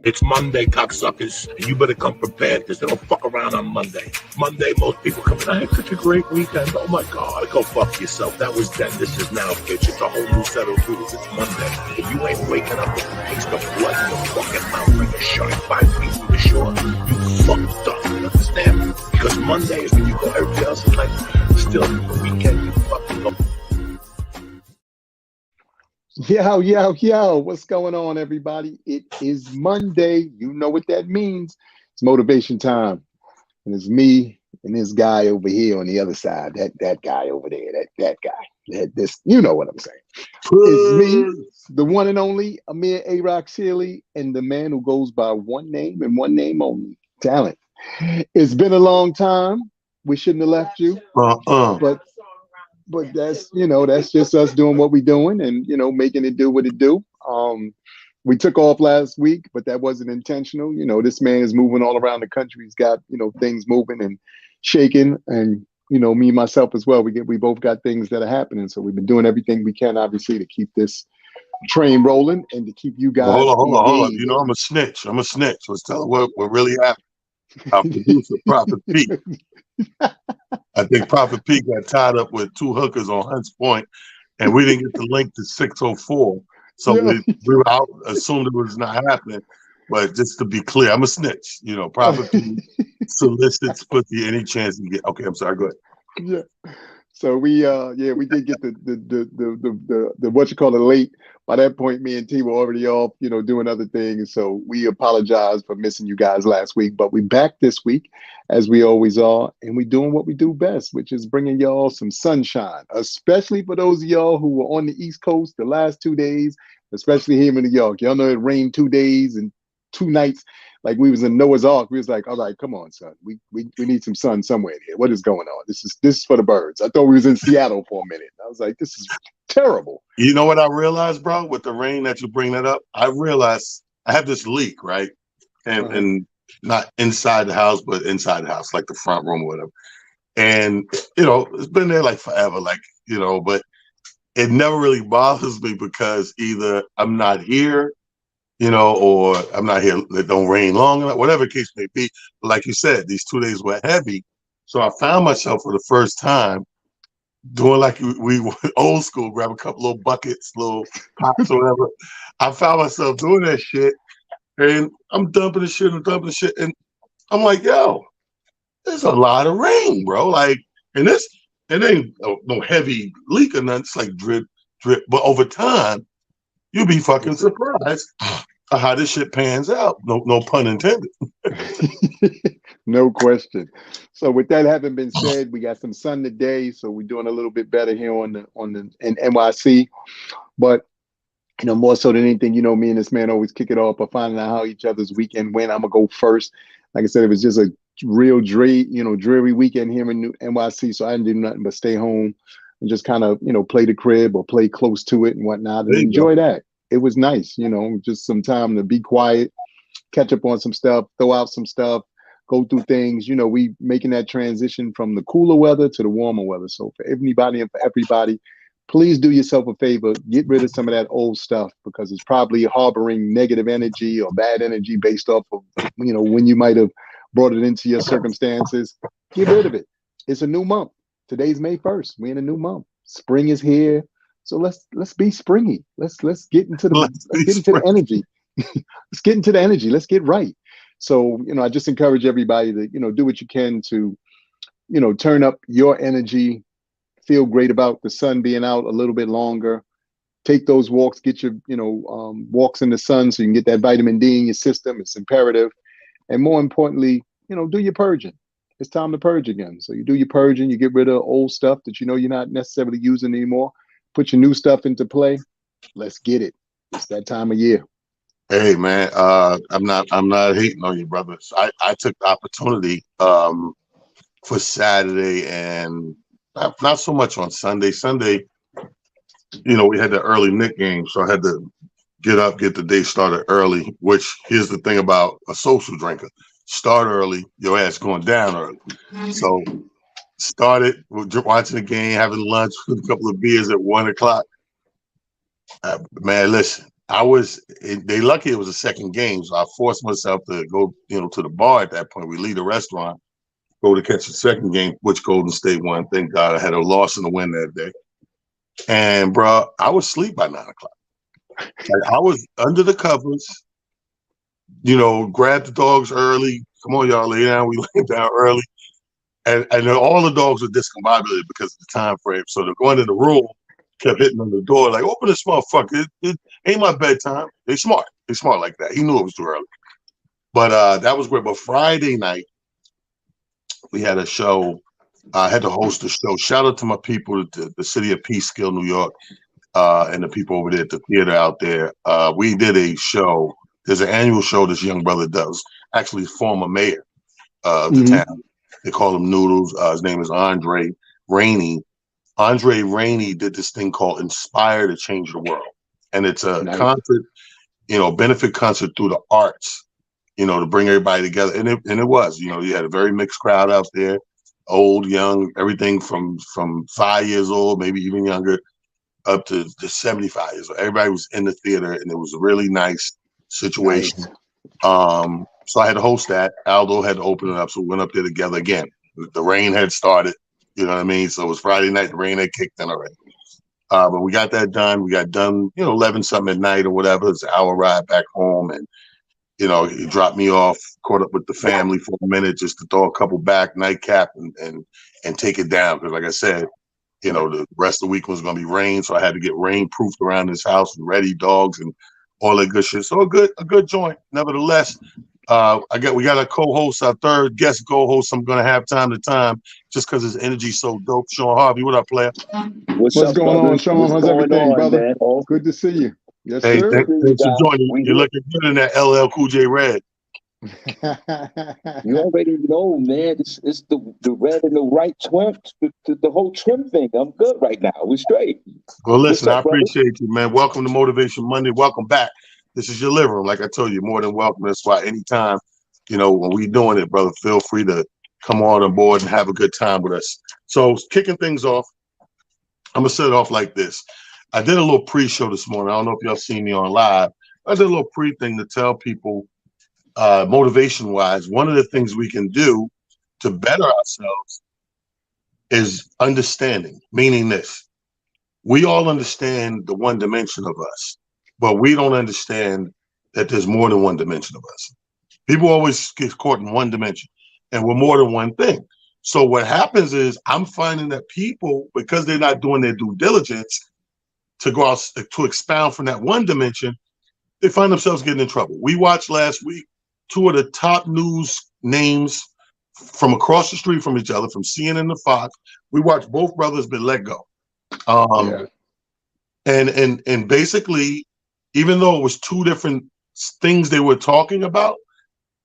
It's Monday, cocksuckers, and you better come prepared because they don't fuck around on Monday. Monday, most people come in, I had such a great weekend. Oh my God, go fuck yourself. That was then, this is now, bitch. It's a whole new set of rules. It's Monday. If you ain't waking up with a taste of blood in your fucking mouth like a shark 5 feet from the shore, you fucked up. You understand? Because Monday is when you go, everybody else is like, still the weekend, you fucking go. Yo, what's going on, everybody? It is Monday. You know what that means. It's motivation time. And it's me and this guy over here on the other side. That guy over there, that guy. You know what I'm saying. It's me, the one and only Amir Sealy, and the man who goes by one name and one name only, Talent. It's been a long time. We shouldn't have left you. But that's just us doing what we're doing and, making it do what it do. We took off last week, but that wasn't intentional. This man is moving all around the country. He's got, things moving and shaking. And, me, myself as well, we both got things that are happening. So we've been doing everything we can, obviously, to keep this train rolling and to keep you guys. Well, hold on. I'm a snitch. Let's tell her what really happened. Our producer, Prophet P. I think Prophet P got tied up with 2 hookers on Hunts Point, and we didn't get the link to 604. So we were out, assumed it was not happening. But just to be clear, I'm a snitch. Prophet P solicits pussy any chance to get. Okay, I'm sorry. Go ahead. Yeah. So we did get the what you call it late. By that point, me and T were already off, doing other things. So we apologize for missing you guys last week, but we back this week as we always are, and we doing what we do best, which is bringing y'all some sunshine, especially for those of y'all who were on the East Coast the last 2 days, especially here in New York. Y'all know it rained 2 days and 2 nights. Like we was in Noah's Ark. We was like, all right, come on, son. We need some sun somewhere here. What is going on? This is for the birds. I thought we was in Seattle for a minute. I was like, this is terrible. You know what I realized, bro, with the rain that you bring that up? I realized I have this leak, right? And not inside the house, but inside the house, like the front room or whatever. And, it's been there like forever, but it never really bothers me because either I'm not here, or I'm not here, it don't rain long enough, whatever the case may be. But like you said, these 2 days were heavy. So I found myself for the first time doing like we were old school, grab a couple little buckets, little pots or whatever. I found myself doing that shit and I'm dumping the shit. And I'm like, yo, there's a lot of rain, bro. Like, and this, it ain't no heavy leak or nothing. It's like drip. But over time, you'll be fucking surprised how this shit pans out. No pun intended. No question. So with that having been said, we got some sun today, so we're doing a little bit better here in NYC. But more so than anything, me and this man always kick it off by finding out how each other's weekend went. I'm gonna go first. Like I said, it was just a real dreary weekend here in NYC, so I didn't do nothing but stay home and just kind of play the crib or play close to it and whatnot and enjoy that. It was nice, just some time to be quiet, catch up on some stuff, throw out some stuff, go through things. We making that transition from the cooler weather to the warmer weather. So for anybody and for everybody, please do yourself a favor, get rid of some of that old stuff because it's probably harboring negative energy or bad energy based off of, when you might have brought it into your circumstances. Get rid of it. It's a new month. Today's May 1st. We're in a new month. Spring is here. So let's be springy. Let's get into the energy. Let's get into the energy. Let's get right. So, I just encourage everybody to, do what you can to, turn up your energy, feel great about the sun being out a little bit longer. Take those walks, get your, walks in the sun so you can get that vitamin D in your system. It's imperative. And more importantly, do your purging. It's time to purge again. So you do your purging, you get rid of old stuff that you're not necessarily using anymore. Put your new stuff into play. Let's get it. It's that time of year. Hey man, I'm not hating on you, brothers. I took the opportunity for Saturday and not so much on Sunday. Sunday, we had the early Knick game, so I had to get up, get the day started early. Which here's the thing about a social drinker: start early, your ass going down early. So started watching the game, having lunch with a couple of beers at 1 o'clock. Man, listen, they lucky it was a second game, so I forced myself to go, to the bar at that point. We leave the restaurant, go to catch the second game, which Golden State won. Thank God I had a loss and a win that day. And bro, I was asleep by 9 o'clock. Like, I was under the covers, grabbed the dogs early. Come on, y'all, lay down. We laid down early. And all the dogs were discombobulated because of the time frame. So they're going to the room, kept hitting on the door, like, open this motherfucker. It ain't my bedtime. They smart. They smart like that. He knew it was too early. But that was great. But Friday night, we had a show. I had to host a show. Shout out to my people, the City of Peekskill, New York, and the people over there at the theater out there. We did a show. There's an annual show this young brother does. Actually, former mayor of the town. They call him Noodles. His name is Andre Rainey. Andre Rainey did this thing called Inspire to Change the World. And it's a concert, benefit concert through the arts, to bring everybody together. And it was, you had a very mixed crowd out there, old, young, everything from 5 years old, maybe even younger, up to 75 years old. Everybody was in the theater, and it was a really nice situation. Nice. So I had to host that. Aldo had to open it up, so we went up there together again. The rain had started, you know what I mean? So it was Friday night, the rain had kicked in already. But we got that done. We got done, 11 something at night or whatever. It's an hour ride back home, and he dropped me off, caught up with the family for a minute just to throw a couple back, nightcap, and take it down. Because like I said, the rest of the week was going to be rain, so I had to get rain-proofed around this house and ready dogs and all that good shit. So a good joint. Nevertheless, we got a co-host, our third guest co-host. I'm gonna have time to time just because his energy's so dope. Sean Harvey, what up, player? What's going on, Sean? How's everything, brother? Man? Good to see you. Yes, hey, sir. Thanks for joining. You're looking good in that LL Cool J red. You already know, man. It's the red and the right trim, the whole trim thing. I'm good right now. We're straight. Well, listen, I appreciate you, man. Welcome to Motivation Monday. Welcome back. This is your living room. Like I told you, more than welcome. That's why anytime, when we doing it, brother, feel free to come on board and have a good time with us. So kicking things off, I'm going to set it off like this. I did a little pre-show this morning. I don't know if y'all seen me on live. I did a little pre-thing to tell people, motivation-wise, one of the things we can do to better ourselves is understanding, meaning this. We all understand the one dimension of us, but we don't understand that there's more than one dimension of us. People always get caught in one dimension, and we're more than one thing. So what happens is I'm finding that people, because they're not doing their due diligence to go out to expound from that one dimension, they find themselves getting in trouble. We watched last week 2 of the top news names from across the street from each other, from CNN to Fox. We watched both brothers been let go. And basically, even though it was 2 different things they were talking about,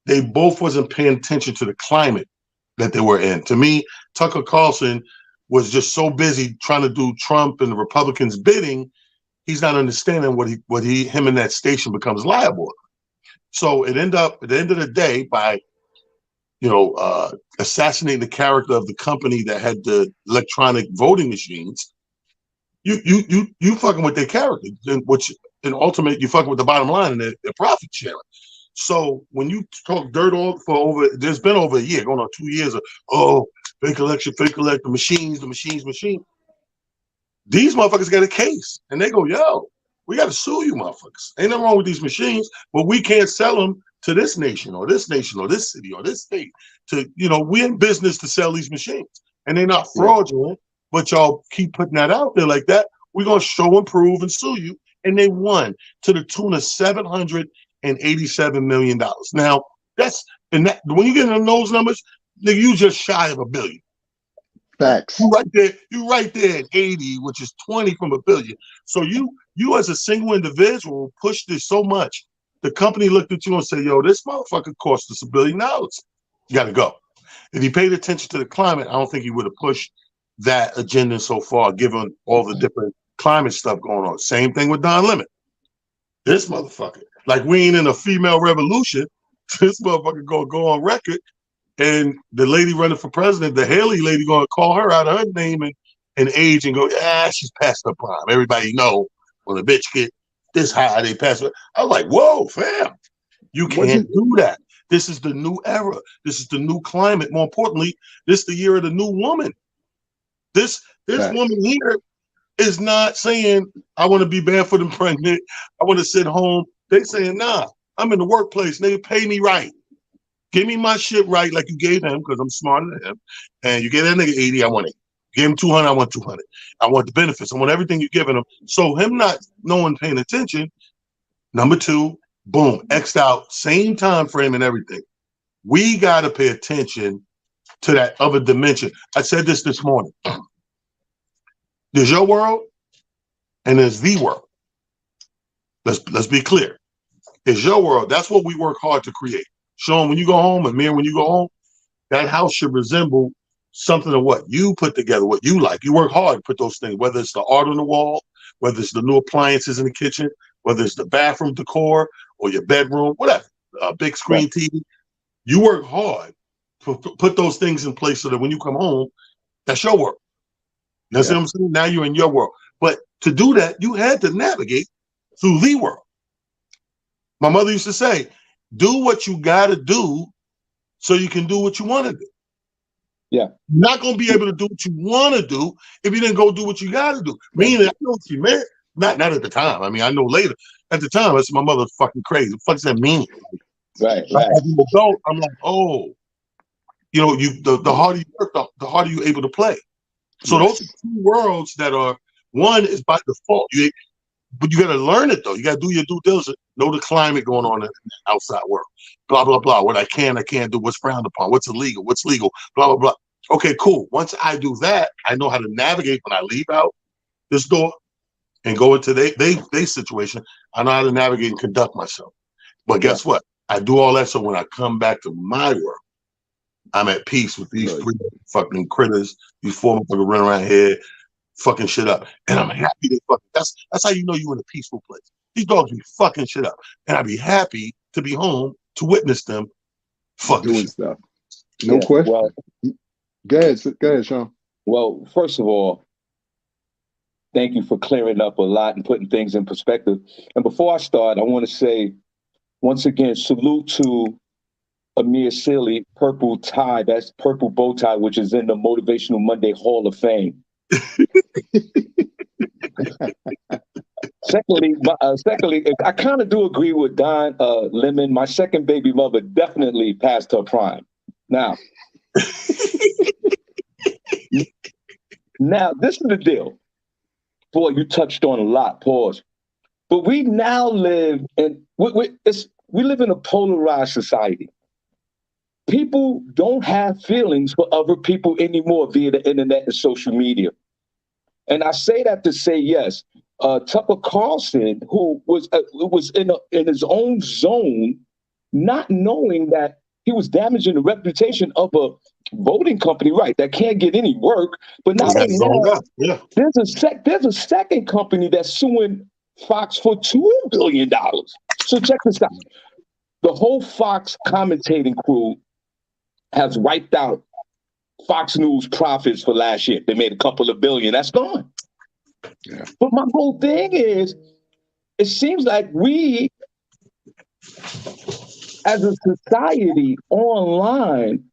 they both wasn't paying attention to the climate that they were in. To me, Tucker Carlson was just so busy trying to do Trump and the Republicans bidding, he's not understanding what him and that station becomes liable. So it ended up at the end of the day by, assassinating the character of the company that had the electronic voting machines. You fucking with their character, which in ultimate you fucking with the bottom line and their profit sharing. So when you talk dirt there's been over a year, going on 2 years of fake election, the machines. These motherfuckers got a case, and they go, yo, we got to sue you, motherfuckers. Ain't nothing wrong with these machines, but we can't sell them to this nation or this city or this state. We're in business to sell these machines, and they're not fraudulent. But y'all keep putting that out there like that. We're gonna show and prove and sue you, and they won to the tune of $787 million. Now when you get into those numbers, nigga, you just shy of $1 billion. Facts. You right there at 80, which is 20 from $1 billion. So you as a single individual pushed this so much. The company looked at you and said, yo, this motherfucker cost us $1 billion. You got to go. If he paid attention to the climate, I don't think he would have pushed that agenda so far, given all the different climate stuff going on. Same thing with Don Lemon. This motherfucker, like we ain't in a female revolution. This motherfucker gonna go on record, and the lady running for president, the Haley lady, gonna call her out of her name and age and go, she's past her prime. Everybody know When a bitch get this high, they pass it. I was like, whoa, fam, you can't Wasn't do that. This is the new era. This is the new climate. More importantly, this is the year of the new woman. This facts. woman here is not saying, I want to be barefoot and pregnant. I want to sit home. They saying, nah, I'm in the workplace. Nigga, pay me right. Give me my shit right like you gave him, because I'm smarter than him. And you gave that nigga 80, I want 80. Give him 200, I want 200. I want the benefits. I want everything you're giving him. So him not knowing, paying attention, number two, boom, X'd out, same time frame and everything. We got to pay attention to that other dimension. I said this morning. There's your world and there's the world. Let's be clear. It's your world. That's what we work hard to create. Sean, when you go home, Amir, when you go home, that house should resemble something of what you put together, what you like. You work hard to put those things, whether it's the art on the wall, whether it's the new appliances in the kitchen, whether it's the bathroom decor or your bedroom, whatever, a big screen TV. You work hard to put those things in place so that when you come home, that's your world. You see what I'm saying? Now you're in your world. But to do that, you had to navigate through the world. My mother used to say, do what you got to do so you can do what you want to do. Yeah. You're not going to be able to do what you want to do if you didn't go do what you got to do. Meaning, I know what she meant. Not at the time. I mean, I know later. At the time, I said, my mother's fucking crazy. What the fuck does that mean? Right. As an adult, I'm like, oh, you know, the harder you work, the harder you're able to play. So those are two worlds that are, one is by default. But you got to learn it, though. You got to do your due diligence. Know the climate going on in the outside world. Blah, blah, blah. What I can't do. What's frowned upon. What's illegal. What's legal. Blah, blah, blah. Okay, cool. Once I do that, I know how to navigate when I leave out this door and go into their situation. I know how to navigate and conduct myself. But guess what? I do all that so when I come back to my world, I'm at peace with these three fucking critters, these four motherfuckers running around here, fucking shit up. And I'm happy they fucking, that's how you know you're in a peaceful place. These dogs be fucking shit up. And I'd be happy to be home to witness them fucking doing shit. stuff. No question. Well, go ahead, Sean. Well, first of all, thank you for clearing up a lot and putting things in perspective. And before I start, I want to say, once again, salute to Amir Sealy, purple tie, that's purple bow tie, which is in the Motivational Monday Hall of Fame. Secondly, I kind of do agree with Don Lemon. My second baby mother definitely passed her prime. Now, this is the deal. Boy, you touched on a lot. Pause. But we now live in we live in a polarized society. People don't have feelings for other people anymore via the internet and social media. And I say that to say, yes, Tucker Carlson, who was in his own zone, not knowing that he was damaging the reputation of a voting company, right, that can't get any work. But not only that, there's a second company that's suing Fox for $2 billion. So check this out. The whole Fox commentating crew has wiped out Fox News profits for last year. They made a couple of billion. That's gone. Yeah. But my whole thing is, it seems like we, as a society online,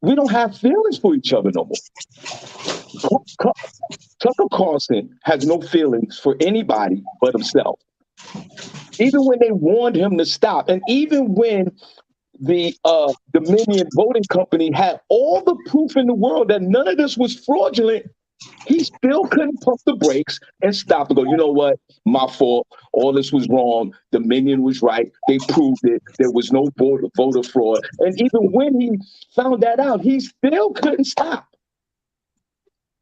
we don't have feelings for each other no more. Tucker Carlson has no feelings for anybody but himself. Even when they warned him to stop, and even when the Dominion Voting Company had all the proof in the world that none of this was fraudulent, he still couldn't pump the brakes and stop and go, you know what? My fault. All this was wrong. Dominion was right. They proved it. There was no voter fraud. And even when he found that out, he still couldn't stop.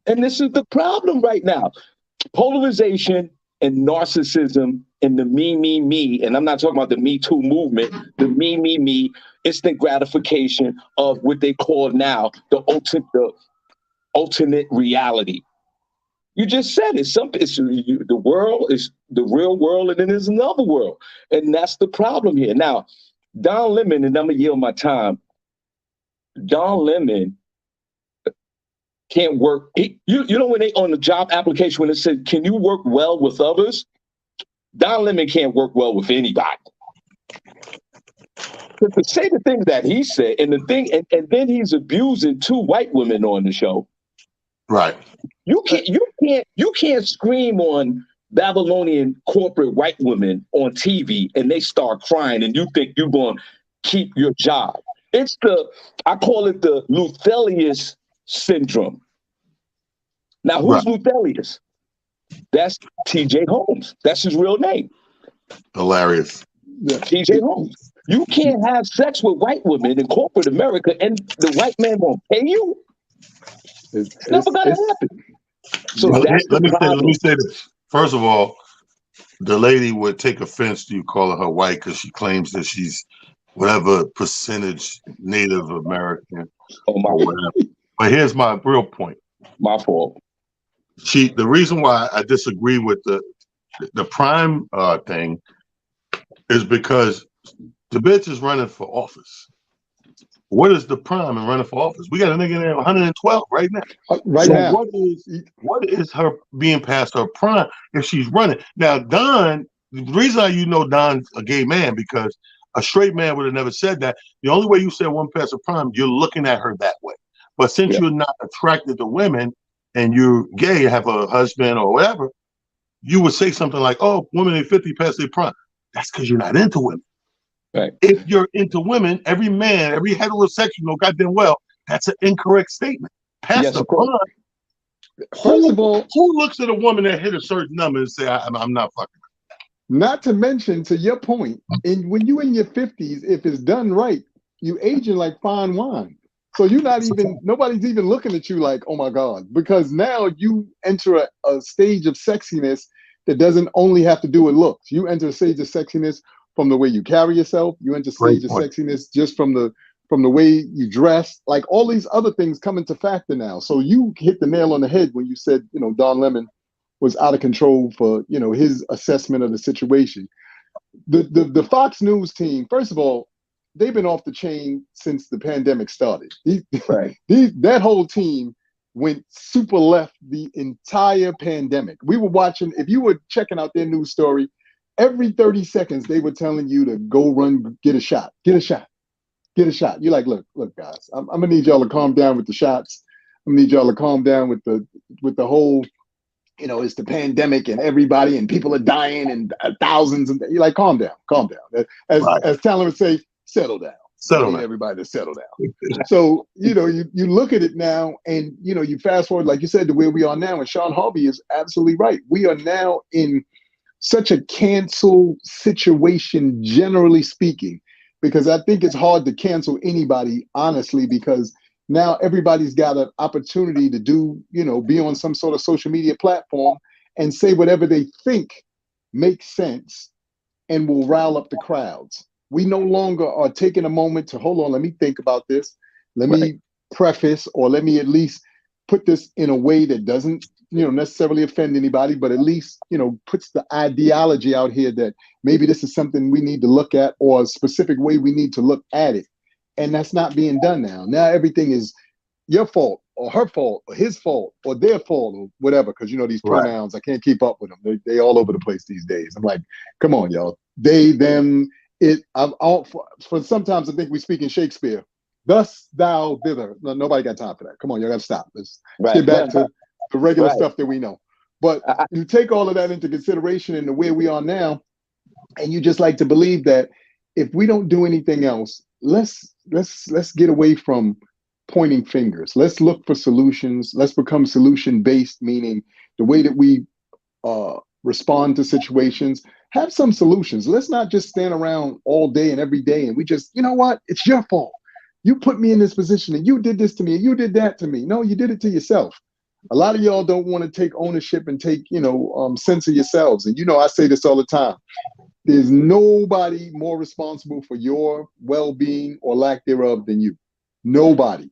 And this is the problem right now. Polarization and narcissism and the me, and I'm not talking about the Me Too movement, the me, instant gratification of what they call now the alternate reality. You just said it. The world is the real world, and then there's another world. And that's the problem here. Now, Don Lemon, and I'm going to yield my time, Don Lemon can't work. You know when they on the job application, when it said, can you work well with others? Don Lemon can't work well with anybody. But to say the things that he said, and the thing, and then he's abusing 2 white women on the show. Right. You can't scream on Babylonian corporate white women on TV and they start crying and you think you're going to keep your job. I call it the Luthelius syndrome. Now, who's Right. Luthelius? That's T.J. Holmes. That's his real name. Hilarious. T.J. Holmes. You can't have sex with white women in corporate America and the white man won't pay you. It's never gonna happen. So that's let problem. me say this. First of all, the lady would take offense to you calling her white because she claims that she's whatever percentage Native American or whatever. But here's my real point. My fault. The reason why I disagree with the prime thing is because the bitch is running for office. What is the prime in running for office? We got a nigga there 112 right now. Now. What is her being past her prime if she's running? Now, Don, the reason you know Don's a gay man because a straight man would have never said that. The only way you said one past her prime, you're looking at her that way. But since you're not attracted to women and you're gay, have a husband or whatever, you would say something like, oh, women in 50 past their prime. That's because you're not into women. Right. If you're into women, every man, every heterosexual, goddamn well, that's an incorrect statement. Past the prime. First of all, who looks at a woman that hit a certain number and say, I'm not fucking? Not to mention, to your point, when you in your 50s, if it's done right, you aging like fine wine. So you're not even, nobody's even looking at you like, oh my God, because now you enter a stage of sexiness that doesn't only have to do with looks. You enter a stage of sexiness from the way you carry yourself. You enter a stage of sexiness just from the way you dress. Like all these other things come into factor now. So you hit the nail on the head when you said, Don Lemon was out of control for, his assessment of the situation. The Fox News team, first of all, they've been off the chain since the pandemic started. That whole team went super left the entire pandemic. We were watching, if you were checking out their news story, every 30 seconds, they were telling you to go run, get a shot. You're like, look, guys, I'm gonna need y'all to calm down with the shots. I'm gonna need y'all to calm down with the whole, it's the pandemic and everybody and people are dying and thousands. And you're like, calm down. As Talon would say, settle down. Settle down. Everybody to settle down. So, you look at it now and, you fast forward, like you said, to where we are now. And Sean Harvey is absolutely right. We are now in such a cancel situation, generally speaking, because I think it's hard to cancel anybody, honestly, because now everybody's got an opportunity to do, be on some sort of social media platform and say whatever they think makes sense and will rile up the crowds. We no longer are taking a moment to, hold on, let me think about this. Let me preface, or let me at least put this in a way that doesn't, necessarily offend anybody, but at least, puts the ideology out here that maybe this is something we need to look at or a specific way we need to look at it. And that's not being done now. Now everything is your fault or her fault or his fault or their fault or whatever. Because, these pronouns, I can't keep up with them. They all over the place these days. I'm like, come on, y'all. They, them, it. For sometimes I think we speak in Shakespeare. Thus, thou, thither. No, nobody got time for that. Come on, y'all got to stop. Let's get back to the regular stuff that we know. But you take all of that into consideration and the way we are now, and you just like to believe that if we don't do anything else, let's get away from pointing fingers. Let's look for solutions. Let's become solution-based, meaning the way that we respond to situations, have some solutions. Let's not just stand around all day and every day and we just, what? It's your fault. You put me in this position and you did this to me and you did that to me. No, you did it to yourself. A lot of y'all don't want to take ownership and take, sense of yourselves. And, I say this all the time. There's nobody more responsible for your well-being or lack thereof than you. Nobody.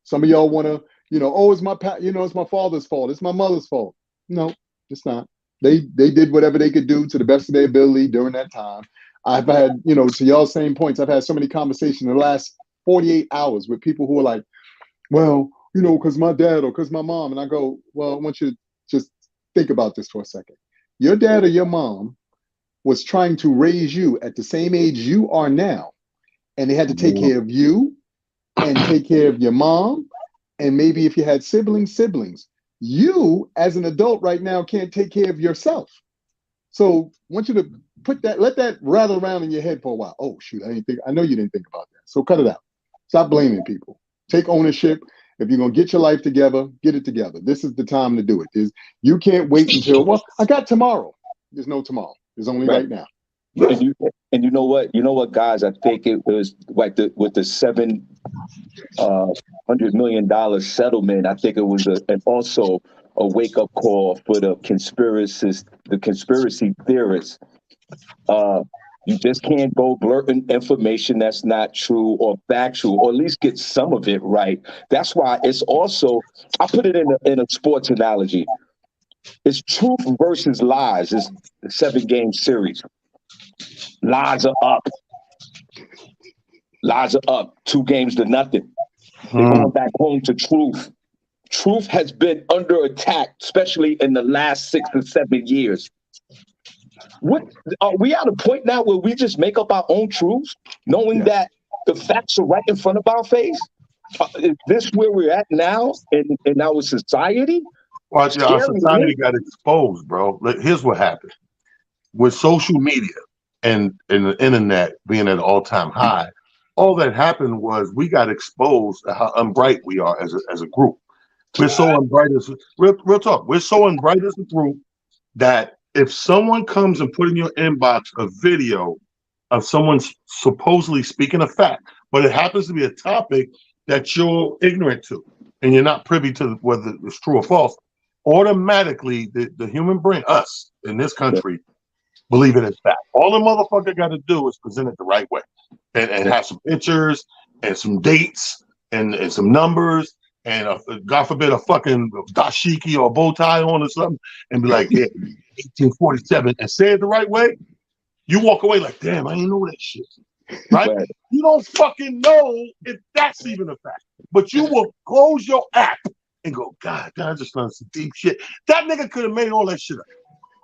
Some of y'all want to, it's it's my father's fault. It's my mother's fault. No, it's not. They did whatever they could do to the best of their ability during that time. I've had, to y'all's same points, I've had so many conversations in the last 48 hours with people who are like, well, because my dad or because my mom. And I go, well, I want you to just think about this for a second. Your dad or your mom was trying to raise you at the same age you are now, and they had to take care of you and take care of your mom, and maybe if you had siblings, you as an adult right now can't take care of yourself. So I want you to let that rattle around in your head for a while. Oh shoot, I know you didn't think about that. So cut it out. Stop blaming people. Take ownership. If you're gonna get your life together, get it together. This is the time to do it. You can't wait until, well, I got tomorrow. There's no tomorrow. There's only right now. And you know what, guys? I think it was like with the $700 million settlement. I think it was also a wake up call for the conspiracy theorists. You just can't go blurting information that's not true or factual, or at least get some of it right. That's why it's also, I put it in a sports analogy. It's truth versus lies. It's a 7-game series. Lies are up. Lies are up. 2 games to nothing. They're going back home to truth. Truth has been under attack, especially in the last 6 or 7 years. What are we at a point now where we just make up our own truths, knowing that the facts are right in front of our face? Is this where we're at now in our society? Well, our society got exposed, bro. Here's what happened. With social media and the internet being at an all-time high, all that happened was we got exposed to how unbright we are as a group. We're so unbright real talk. We're so unbright as a group that if someone comes and put in your inbox a video of someone supposedly speaking a fact, but it happens to be a topic that you're ignorant to and you're not privy to whether it's true or false, automatically the human brain, us in this country, believe it is fact. All the motherfucker got to do is present it the right way and have some pictures and some dates and some numbers and God forbid a fucking dashiki or a bow tie on or something and be like, yeah, 1847, and say it the right way. You walk away like, damn, I didn't know that shit. Right? You don't fucking know if that's even a fact. But you will close your app and go, God, I just learned some deep shit. That nigga could have made all that shit up.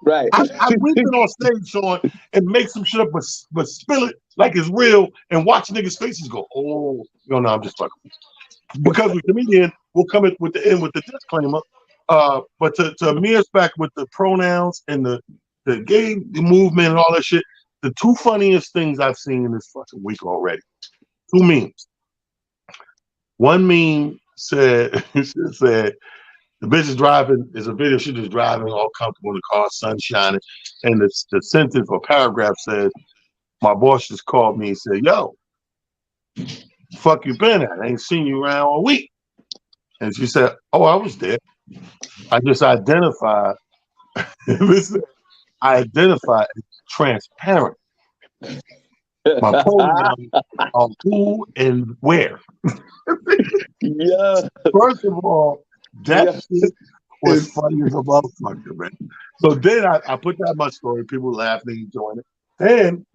Right. We've been on stage, Sean, and make some shit up, but spill it like it's real and watch niggas' faces go, oh, no, I'm just fucking. Because we're comedian, we'll come in with the end with the disclaimer. But to Amir's back with the pronouns and the gay movement and all that shit, the 2 funniest things I've seen in this fucking week already. 2 memes. One meme said the bitch is driving, there's a video, she's just driving all comfortable in the car, sun shining, and the sentence or paragraph says, my boss just called me and said, yo, fuck you been at? I ain't seen you around all week. And she said, oh, I was there. I just identified as transparent. My pronouns are who and where. Yeah. First of all, that shit was funny as a motherfucker, man. So then I put that in my story. People laughing, enjoying it. Then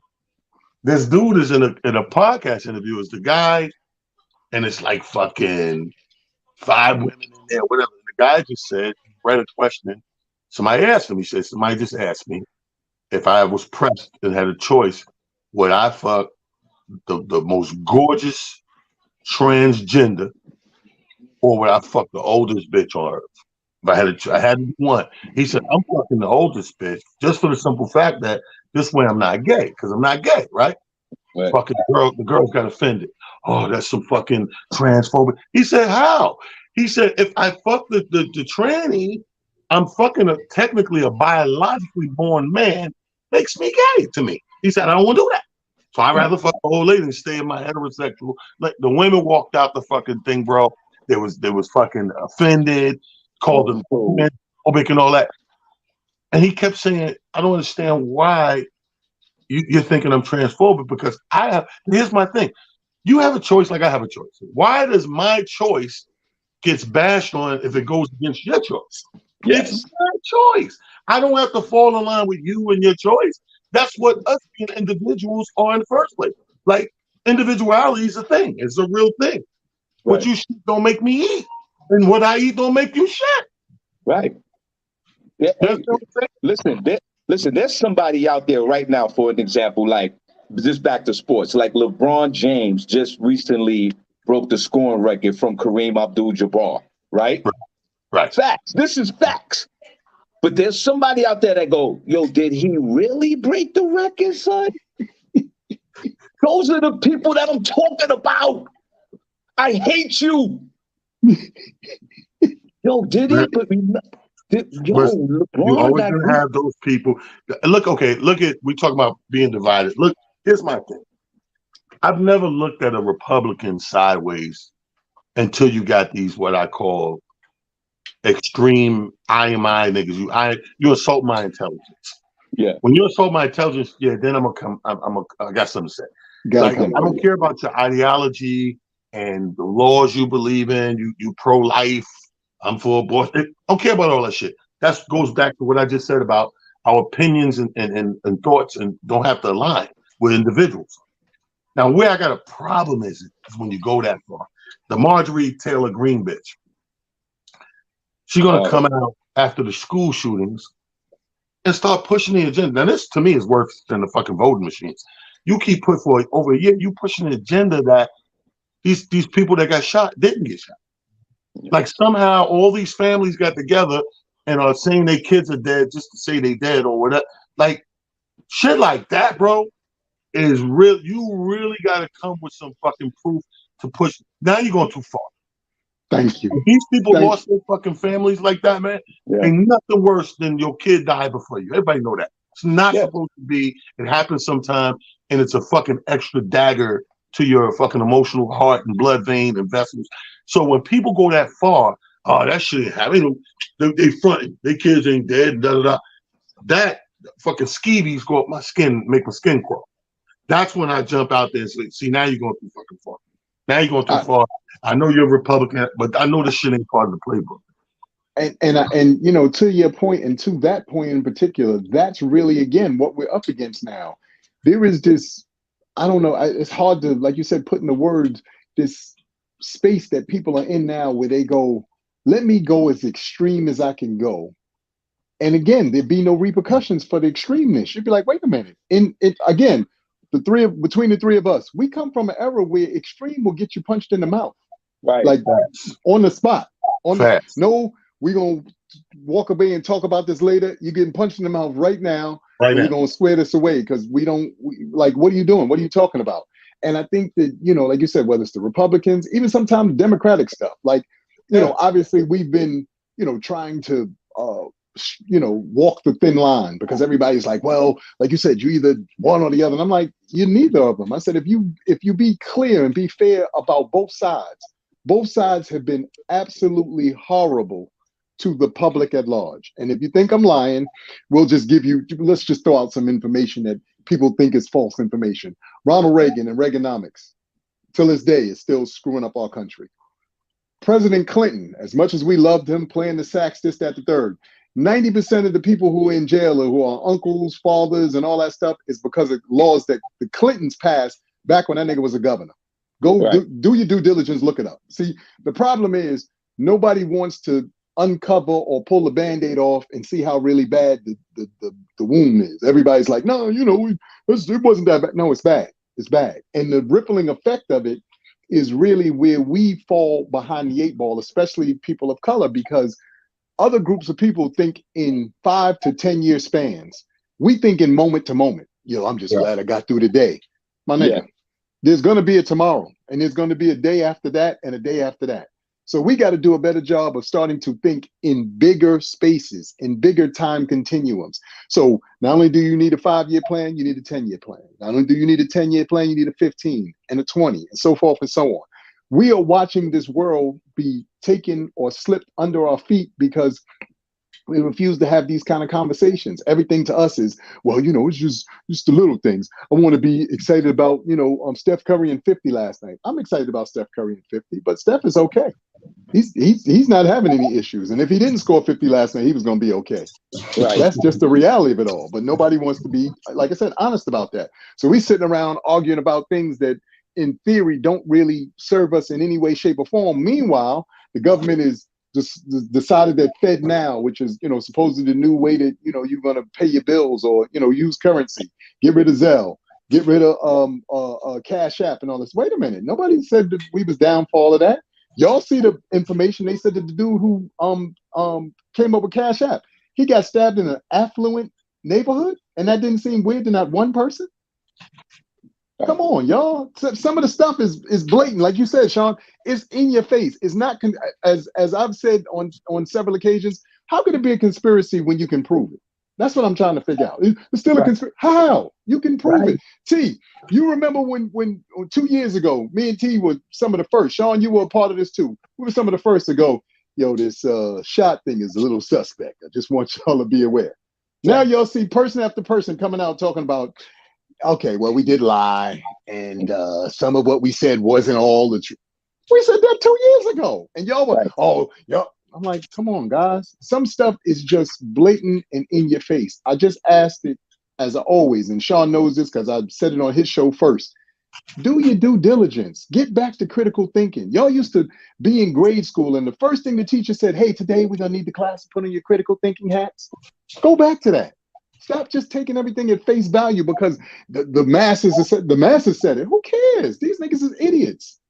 this dude is in a podcast interview. It's the guy, and it's like fucking 5 women in there, whatever. And the guy just said, read a question. Somebody asked him. He said, somebody just asked me if I was pressed and had a choice, would I fuck the most gorgeous transgender, or would I fuck the oldest bitch on earth? If I had to do one. He said, I'm fucking the oldest bitch, just for the simple fact that this way I'm not gay, because I'm not gay, right? Fucking the girls got offended. Oh, that's some fucking transphobic. He said, how? He said, if I fuck the tranny, I'm fucking technically a biologically born man, makes me gay to me. He said, I don't want to do that. So I'd rather fuck the old lady and stay in my heterosexual. Like the women walked out the fucking thing, bro. They was fucking offended, called them homophobic and all that. And he kept saying, I don't understand why you're thinking I'm transphobic, because here's my thing. You have a choice like I have a choice. Why does my choice gets bashed on if it goes against your choice? Yes. It's my choice. I don't have to fall in line with you and your choice. That's what us being individuals are in the first place. Like, individuality is a thing. It's a real thing. Right. What you shit don't make me eat. And what I eat don't make you shit. Right. Yeah. Listen, Listen, there's somebody out there right now, for an example, like just back to sports, like LeBron James just recently broke the scoring record from Kareem Abdul-Jabbar, right? Right. Facts. This is facts. But there's somebody out there that go, yo, did he really break the record, son? Those are the people that I'm talking about. I hate you. Yo, did he? But you always gonna have those people. Look, okay, we talk about being divided. Look, here's my thing. I've never looked at a Republican sideways until you got these what I call extreme IMI niggas. You assault my intelligence. Yeah. When you assault my intelligence, yeah, then I got something to say. Like, I don't care about your ideology and the laws you believe in. You pro-life. I'm for abortion. I don't care about all that shit. That goes back to what I just said about our opinions and thoughts and don't have to align with individuals. Now, where I got a problem is when you go that far. The Marjorie Taylor Greene bitch. She's going to come out after the school shootings and start pushing the agenda. Now, this to me is worse than the fucking voting machines. You keep putting for over a year, you pushing an agenda that these people that got shot didn't get shot. Like somehow all these families got together and are saying their kids are dead just to say they dead or whatever. Like shit like that, bro, is real. You really got to come with some fucking proof to push. Now you're going too far. Thank you. If these people lost their fucking families like that, man. Ain't nothing worse than your kid died before you. Everybody know that. It's not supposed to be. It happens sometime, and it's a fucking extra dagger to your fucking emotional heart and blood vein and vessels. So when people go that far, oh, that shit ain't happening. They fronting. Their kids ain't dead. Da da da. That fucking skeevies go up my skin, make my skin crawl. That's when I jump out there and say, see, now you're going too fucking far. Now you're going too far. I know you're a Republican, but I know this shit ain't part of the playbook. And you know, to your point, and to that point in particular, that's really again what we're up against now. There is this, I don't know, it's hard to, like you said, put in the words, this space that people are in now where they go, let me go as extreme as I can go. And again, there'd be no repercussions for the extremeness. You'd be like, wait a minute. Again, between the three of us, we come from an era where extreme will get you punched in the mouth. Right. Like on the spot. No, we're going to walk away and talk about this later. You're getting punched in the mouth right now. Right now. We're going to square this away because what are you doing? What are you talking about? And I think that, you know, like you said, whether it's the Republicans, even sometimes Democratic stuff, like, you know, obviously we've been, you know, trying to, walk the thin line because everybody's like, well, like you said, you either one or the other. And I'm like, you're neither of them. I said, if you be clear and be fair about both sides have been absolutely horrible to the public at large. And if you think I'm lying, let's just throw out some information that people think is false information. Ronald Reagan and Reaganomics, till this day, is still screwing up our country. President Clinton, as much as we loved him playing the sax, this, that, the third, 90% of the people who are in jail or who are uncles, fathers, and all that stuff is because of laws that the Clintons passed back when that nigga was a governor. Go do your due diligence, look it up. See, the problem is nobody wants to uncover or pull the Band-Aid off and see how really bad the wound is. Everybody's like, no, you know, it wasn't that bad. No, it's bad. It's bad. And the rippling effect of it is really where we fall behind the eight ball, especially people of color, because other groups of people think in 5 to 10 year spans. We think in moment to moment. Yo, I'm just glad I got through the day. My nigga, there's going to be a tomorrow, and there's going to be a day after that and a day after that. So we got to do a better job of starting to think in bigger spaces, in bigger time continuums. So not only do you need a 5-year plan, you need a 10-year plan. Not only do you need a 10-year plan, you need a 15 and a 20 and so forth and so on. We are watching this world be taken or slipped under our feet because we refuse to have these kind of conversations. Everything to us is, well, you know, it's just the little things. I want to be excited about, you know, Steph Curry and 50 last night. I'm excited about Steph Curry and 50, but Steph is okay. He's not having any issues. And if he didn't score 50 last night, he was going to be okay. Right. That's just the reality of it all. But nobody wants to be, like I said, honest about that. So we sitting around arguing about things that in theory don't really serve us in any way, shape, or form. Meanwhile, the government is just decided that Fed Now, which is, supposedly the new way that, you're going to pay your bills or, use currency, get rid of Zelle, get rid of Cash App and all this. Wait a minute. Nobody said that we was down for all of that. Y'all see the information. They said that the dude who came up with Cash App, he got stabbed in an affluent neighborhood, and that didn't seem weird to not one person. Come on, y'all. Some of the stuff is blatant, like you said, Sean. It's in your face. It's not as I've said on several occasions. How could it be a conspiracy when you can prove it? That's what I'm trying to figure out. It's still a conspiracy. How you can prove it? T, you remember when 2 years ago, me and T were some of the first. Sean, you were a part of this too. We were some of the first to go, yo, this shot thing is a little suspect. I just want y'all to be aware. Now y'all see person after person coming out talking about, okay, well, we did lie, and some of what we said wasn't all the truth. We said that 2 years ago, and y'all were, y'all. I'm like, come on, guys. Some stuff is just blatant and in your face. I just asked it, as I always, and Sean knows this because I said it on his show first. Do your due diligence. Get back to critical thinking. Y'all used to be in grade school, and the first thing the teacher said, hey, today we're going to need the class to put on your critical thinking hats. Go back to that. Stop just taking everything at face value because the masses said it. Who cares? These niggas is idiots.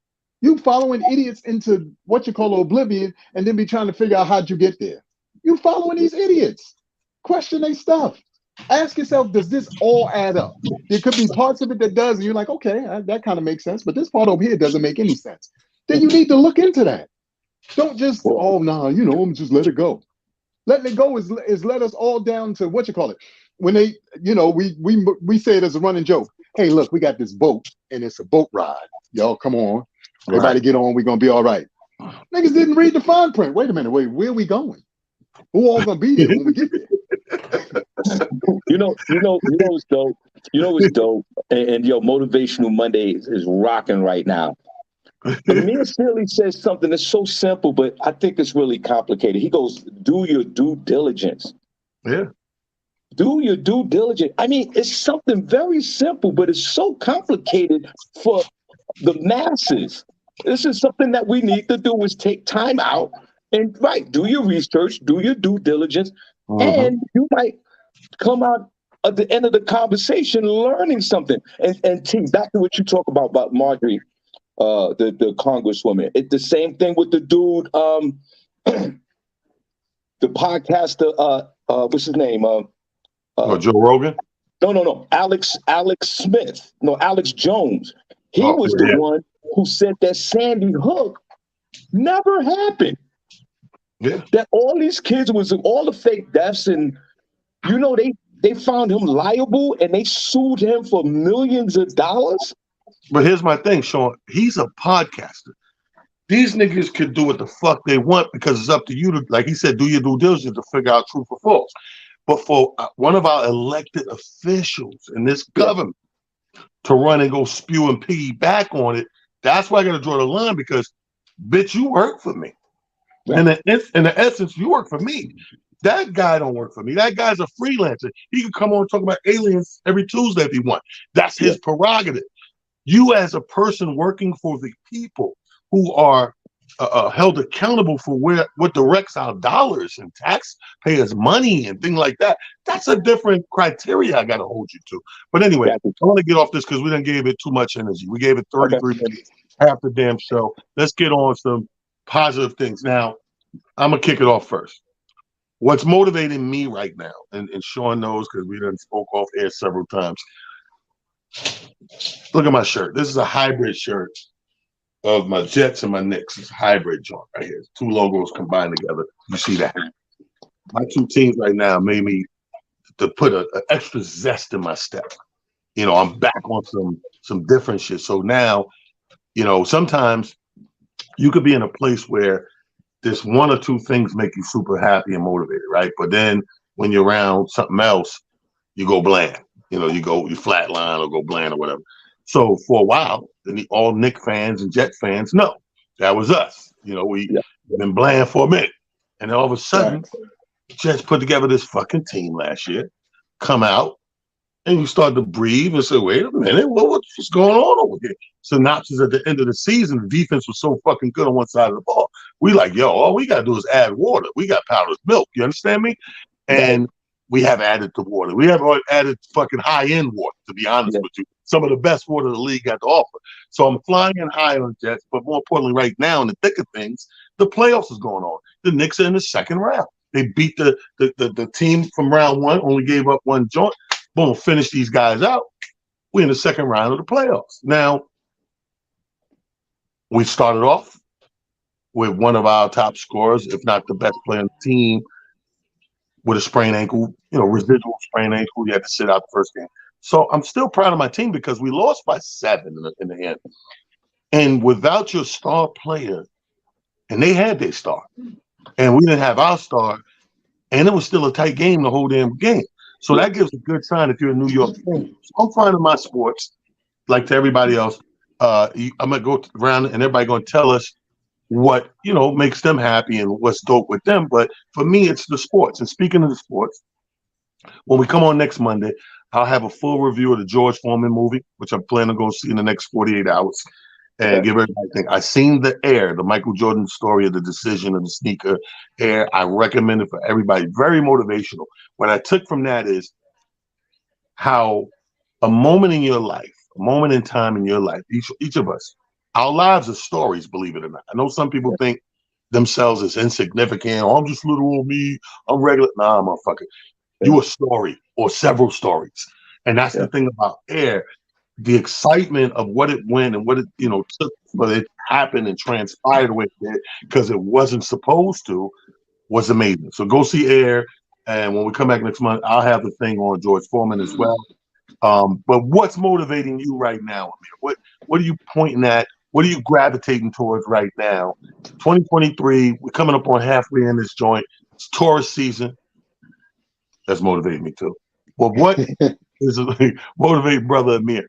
You following idiots into what you call oblivion and then be trying to figure out how'd you get there. You following these idiots. Question their stuff. Ask yourself, does this all add up? There could be parts of it that does, and you're like, okay, that kind of makes sense, but this part over here doesn't make any sense. Then you need to look into that. Don't just, just let it go. Letting it go is let us all down to what you call it. When they, we say it as a running joke. Hey, look, we got this boat and it's a boat ride. Y'all come on. Everybody get on. We're going to be all right. Niggas didn't read the fine print. Wait a minute. Wait, where are we going? Who all going to be there when we get there? You know what's dope? You know what's dope? And Motivational Monday is rocking right now. Amir Sealy says something that's so simple, but I think it's really complicated. He goes, do your due diligence. Yeah. Do your due diligence. I mean, it's something very simple, but it's so complicated for the masses. This is something that we need to do is take time out and do your research, do your due diligence, and you might come out at the end of the conversation learning something. And T, back to what you talk about Marjorie, the congresswoman. It's the same thing with the dude, the podcaster, what's his name? Joe Rogan? No. Alex Smith. No, Alex Jones. He was the one who said that Sandy Hook never happened. Yeah. That all these kids was all the fake deaths, and they found him liable and they sued him for millions of dollars. But here's my thing, Sean. He's a podcaster. These niggas can do what the fuck they want because it's up to you to, like he said, do your due diligence to figure out truth or false. But for one of our elected officials in this government to run and go spew and piggyback on it, that's why I got to draw the line because, bitch, you work for me. Right. In the essence, you work for me. That guy don't work for me. That guy's a freelancer. He can come on and talk about aliens every Tuesday if he wants. That's his prerogative. You as a person working for the people who are held accountable for what directs our dollars and taxpayers' money and things like that. That's a different criteria I got to hold you to. But anyway, I want to get off this because we done gave it too much energy. We gave it 33 minutes, half the damn show. Let's get on some positive things. Now, I'm going to kick it off first. What's motivating me right now, and Sean knows because we done spoke off air several times. Look at my shirt. This is a hybrid shirt of my Jets and my Knicks. It's a hybrid joint right here. Two logos combined together. You see that? My two teams right now made me to put an extra zest in my step. I'm back on some different shit. So now, sometimes you could be in a place where this one or two things make you super happy and motivated, right? But then when you're around something else, you go bland. You flatline or go bland or whatever. So for a while, all Knick fans and Jet fans know that was us. We've been bland for a minute. And then all of a sudden, Jets put together this fucking team last year, come out, and you start to breathe and say, wait a minute, what's going on over here? Synopsis at the end of the season, the defense was so fucking good on one side of the ball. We like, yo, all we gotta do is add water. We got powdered milk. You understand me? And we have added the water. We have added fucking high-end water, to be honest with you. Some of the best water the league got to offer. So I'm flying in high on Jets, but more importantly, right now in the thick of things, the playoffs is going on. The Knicks are in the second round. They beat the team from round one, only gave up one joint. Boom, finish these guys out. We're in the second round of the playoffs. Now, we started off with one of our top scorers, if not the best player on the team, with a sprained ankle, residual sprained ankle. You had to sit out the first game. So I'm still proud of my team because we lost by 7 in the end. And without your star player, and they had their star, and we didn't have our star, and it was still a tight game the whole damn game. So that gives a good sign if you're a New York fan. So I'm finding my sports, like to everybody else. I'm going to go around and everybody going to tell us what, makes them happy and what's dope with them. But for me, it's the sports. And speaking of the sports, when we come on next Monday, I'll have a full review of the George Foreman movie, which I'm planning to go see in the next 48 hours. And give everybody a think. I seen The Air, the Michael Jordan story of the decision of the sneaker Air. I recommend it for everybody. Very motivational. What I took from that is how a moment in your life, a moment in time in your life, each of us, our lives are stories, believe it or not. I know some people think themselves as insignificant. Oh, I'm just little old me. I'm regular. Nah, motherfucker. You a story or several stories. And that's the thing about Air. The excitement of what it went and what it, took for it to happen and transpired the way it did, because it wasn't supposed to, was amazing. So go see Air. And when we come back next month, I'll have the thing on George Foreman as well. But what's motivating you right now, Amir? What are you pointing at? What are you gravitating towards right now? 2023, we're coming up on halfway in this joint. It's Taurus season. That's motivating me too. Well, what is motivating brother Amir?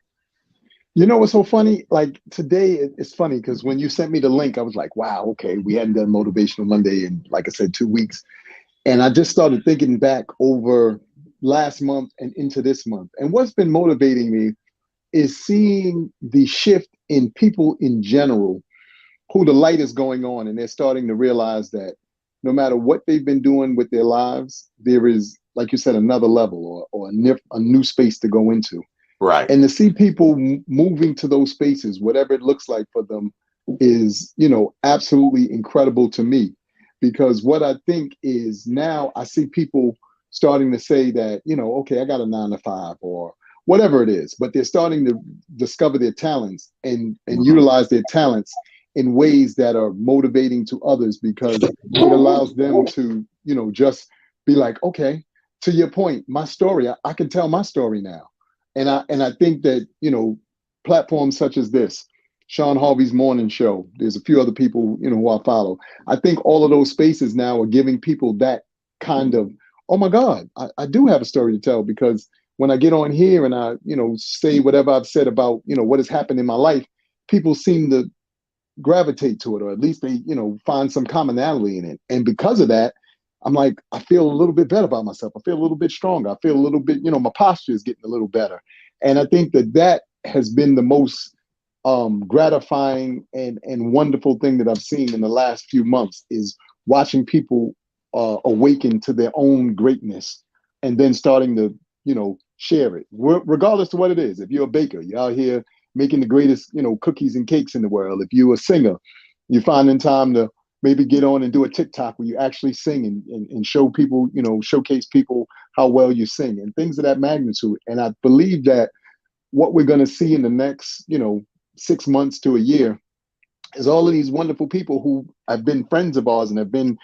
You know what's so funny? Like today, it's funny because when you sent me the link, I was like, wow, okay, we hadn't done Motivational Monday in, like I said, 2 weeks. And I just started thinking back over last month and into this month. And what's been motivating me is seeing the shift in people in general, who the light is going on, and they're starting to realize that no matter what they've been doing with their lives, there is, like you said, another level or a new space to go into. Right. And to see people moving to those spaces, whatever it looks like for them, is, absolutely incredible to me. Because what I think is now I see people starting to say that, okay, I got a 9 to 5 or whatever it is, but they're starting to discover their talents and utilize their talents in ways that are motivating to others, because it allows them to, just be like, okay, to your point, my story, I can tell my story now. And I think that, platforms such as this, Sean Harvey's morning show, there's a few other people, who I follow. I think all of those spaces now are giving people that kind of, oh my God, I do have a story to tell, because when I get on here and I, say whatever I've said about, what has happened in my life, people seem to gravitate to it, or at least they, find some commonality in it. And because of that, I'm like, I feel a little bit better about myself. I feel a little bit stronger. I feel a little bit, my posture is getting a little better. And I think that has been the most gratifying and wonderful thing that I've seen in the last few months, is watching people awaken to their own greatness and then starting to, share it, regardless of what it is. If you're a baker, you're out here making the greatest, cookies and cakes in the world. If you're a singer, you're finding time to maybe get on and do a TikTok where you actually sing and show people, showcase people how well you sing and things of that magnitude. And I believe that what we're going to see in the next, 6 months to a year is all of these wonderful people who have been friends of ours and have been,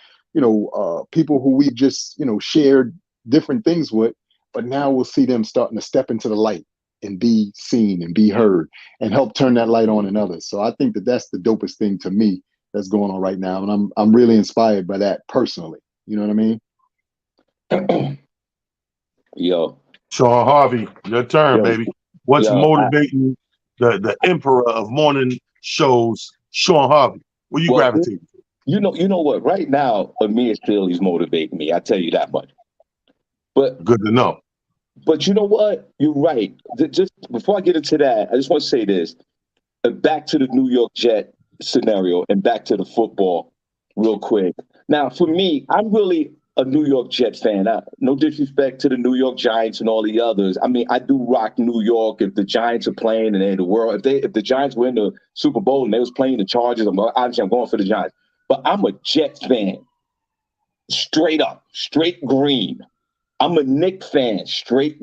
people who we've just, shared different things with, but now we'll see them starting to step into the light and be seen and be heard and help turn that light on in others. So I think that that's the dopest thing to me that's going on right now. And I'm really inspired by that personally. You know what I mean? Yo. Sean Harvey, your turn, baby. What's motivating the emperor of morning shows, Sean Harvey? What you gravitating to? You know what? Right now, Amir still is motivating me. I tell you that much. But good to know. But you know what? You're right. Just before I get into that, I just want to say this. Back to the New York Jet scenario and back to the football. real quick. Now, for me, I'm really a New York Jets fan. No disrespect to the New York Giants and all the others. I mean, I do rock New York. If the Giants are playing and they the world, if the Giants win the Super Bowl and they was playing the Chargers, obviously I'm going for the Giants. But I'm a Jets fan, straight up, straight green. I'm a Knicks fan, straight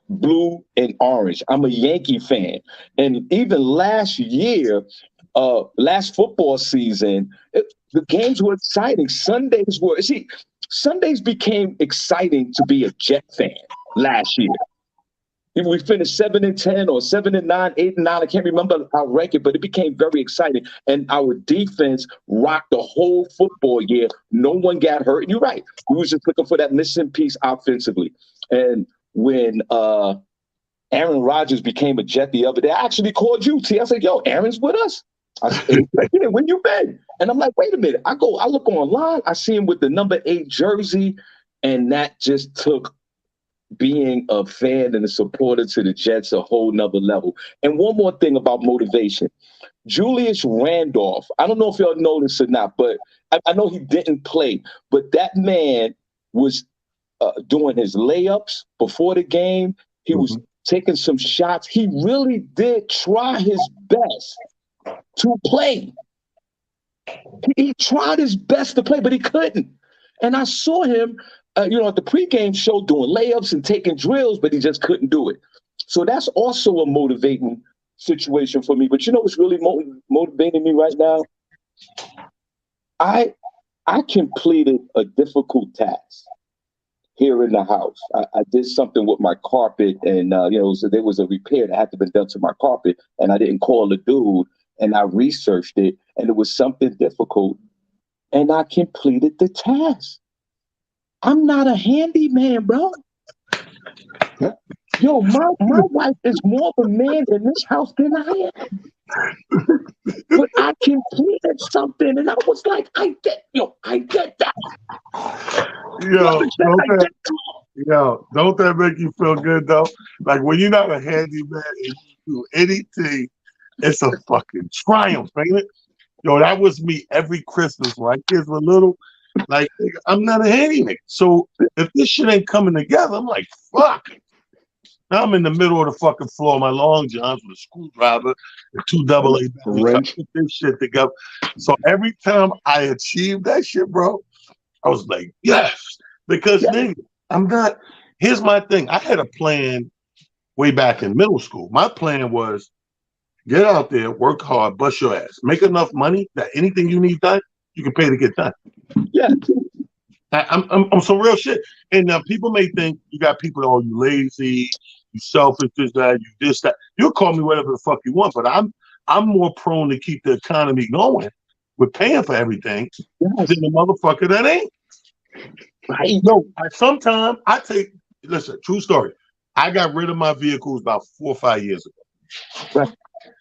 blue and orange. I'm a Yankee fan, and even last year, last football season, the games were exciting. Sundays became exciting to be a Jet fan last year. If we finished 7-10 or 7-9, 8-9, I can't remember our record, but it became very exciting. And our defense rocked the whole football year. No one got hurt. And you're right. We was just looking for that missing piece offensively. And when Aaron Rodgers became a Jet the other day, I actually called you, T. I said, yo, Aaron's with us. I said, yeah, when you been? And I'm like, wait a minute. I look online. I see him with the number 8 jersey. And that just took being a fan and a supporter to the Jets a whole nother level. And one more thing about motivation. Julius Randolph, I don't know if y'all know this or not, but I know he didn't play, but that man was doing his layups before the game. He was taking some shots. He really did try his best to play. He tried his best to play, but he couldn't. And I saw him at the pregame show doing layups and taking drills, but he just couldn't do it. So that's also a motivating situation for me. But you know what's really motivating me right now? I completed a difficult task here in the house. I did something with my carpet, and there was a repair that had to be done to my carpet, and I didn't call the dude, and I researched it, and it was something difficult, and I completed the task. I'm not a handyman, bro. Yo, my wife is more of a man in this house than I am. But I completed something, and I was like, I did that. Don't that make you feel good though? Like when you're not a handyman and you do anything, it's a fucking triumph, ain't it? Yo, that was me every Christmas when my kids were little. Like, I'm not a handyman. So if this shit ain't coming together, I'm like, fuck. Now I'm in the middle of the fucking floor, my long johns with a screwdriver and 2 AA batteries. I put this shit together. So every time I achieved that shit, bro, I was like, yes. Because nigga, I'm not. Here's my thing. I had a plan way back in middle school. My plan was get out there, work hard, bust your ass, make enough money that anything you need done, you can pay to get done. Yeah. I'm some real shit. And people may think you got people, oh, you lazy, you selfish, this, that, you this, that. You'll call me whatever the fuck you want, but I'm more prone to keep the economy going with paying for everything than the motherfucker that ain't. Right. No, sometimes listen, true story. I got rid of my vehicles about 4 or 5 years ago. Right.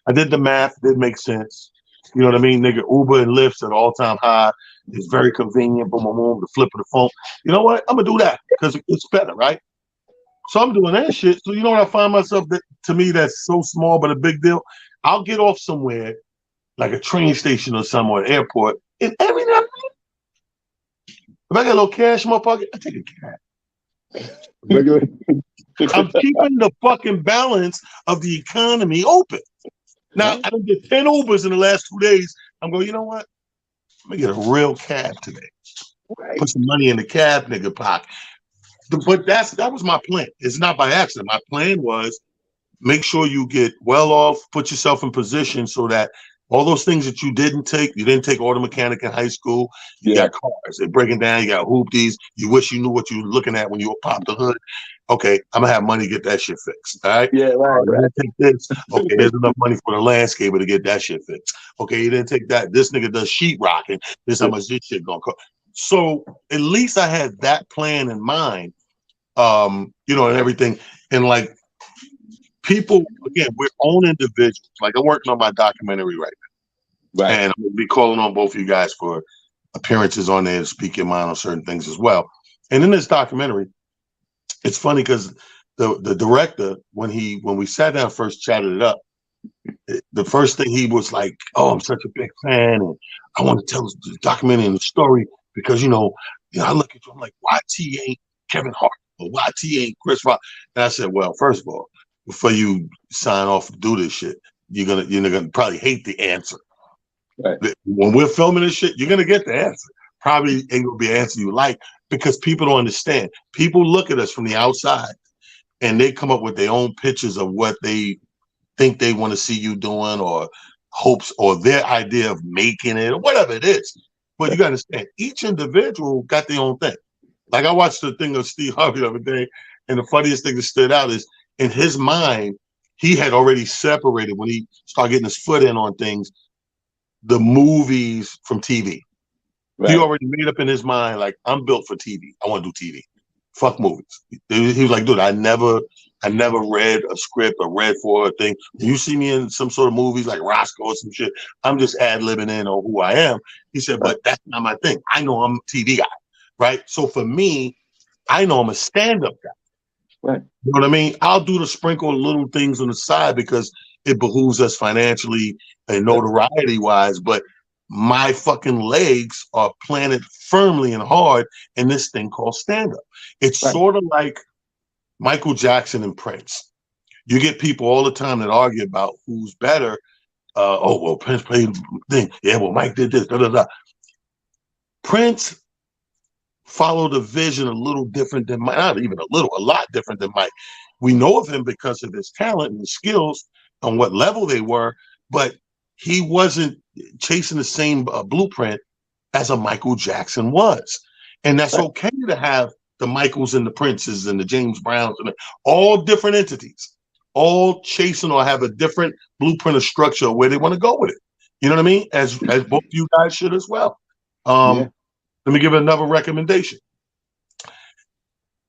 I did the math, it didn't make sense. You know what I mean? Nigga, Uber and Lyft's at all-time high. It's very convenient for my mom to flip of the phone. You know what? I'm going to do that because it's better, right? So I'm doing that shit. So you know what I find myself, that to me that's so small but a big deal? I'll get off somewhere, like a train station or somewhere, an airport, and every now and then, if I got a little cash in my pocket, I take a cab. I'm keeping the fucking balance of the economy open. Now, I done did 10 Ubers in the last 2 days. I'm going, you know what? I'm going to get a real cab today. Right. Put some money in the cab nigga pocket. But that was my plan. It's not by accident. My plan was make sure you get well off, put yourself in position so that all those things that you didn't take auto mechanic in high school. You got cars, they're breaking down, you got hoopties. You wish you knew what you were looking at when you popped the hood. Okay, I'm gonna have money to get that shit fixed. All right. Yeah, right. Take this. Okay, there's enough money for the landscaper to get that shit fixed. Okay, you didn't take that. This nigga does sheetrocking. This how much this shit gonna cost. So at least I had that plan in mind. And everything. And like people, again, we're own individuals. Like I'm working on my documentary right now. Right. And I'm gonna be calling on both of you guys for appearances on there to speak your mind on certain things as well. And in this documentary, it's funny because the director, when we sat down first, chatted it up, the first thing he was like, "Oh, I'm such a big fan, and I want to tell the documentary and the story because I look at you, I'm like, YT ain't Kevin Hart or YT ain't Chris Rock." And I said, "Well, first of all, before you sign off to do this shit, you're gonna probably hate the answer. Right. When we're filming this shit, you're gonna get the answer. Probably ain't gonna be an answer you like because people don't understand. People look at us from the outside and they come up with their own pictures of what they think they want to see you doing or hopes or their idea of making it or whatever it is. But you got to understand, each individual got their own thing. Like I watched the thing of Steve Harvey the other day, and the funniest thing that stood out is in his mind, he had already separated when he started getting his foot in on things, the movies from TV. Right. He already made up in his mind, like, I'm built for TV. I want to do TV. Fuck movies. He was like, dude, I never read a script or read for a thing. When you see me in some sort of movies like Roscoe or some shit, I'm just ad-libbing in on who I am. He said, but that's not my thing. I know I'm a TV guy, right? So for me, I know I'm a stand-up guy. Right. You know what I mean? I'll do the sprinkle little things on the side because it behooves us financially and notoriety-wise, but my fucking legs are planted firmly and hard in this thing called stand-up. It's sort of like Michael Jackson and Prince. You get people all the time that argue about who's better. Prince played the thing. Yeah, well, Mike did this. Da, da, da. Prince followed a vision a little different than Mike. Not even a little, a lot different than Mike. We know of him because of his talent and his skills on what level they were, but he wasn't chasing the same blueprint as a Michael Jackson was. And that's okay to have the Michaels and the Princes and the James Browns and all different entities, all chasing or have a different blueprint or structure where they want to go with it. You know what I mean? As both you guys should as well. Let me give another recommendation.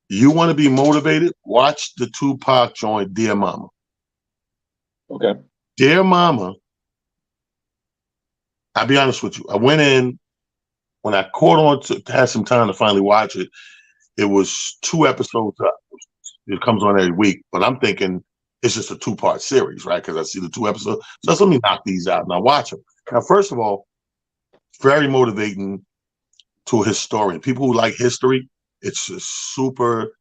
You want to be motivated? Watch the Tupac joint, Dear Mama. Okay. Dear Mama, I'll be honest with you. I went in, when I caught on to have some time to finally watch it, it was 2 episodes up. It comes on every week, but I'm thinking it's just a 2-part series, right? Because I see the 2 episodes. So let me knock these out and I watch them. Now, first of all, very motivating to a historian. People who like history, it's a super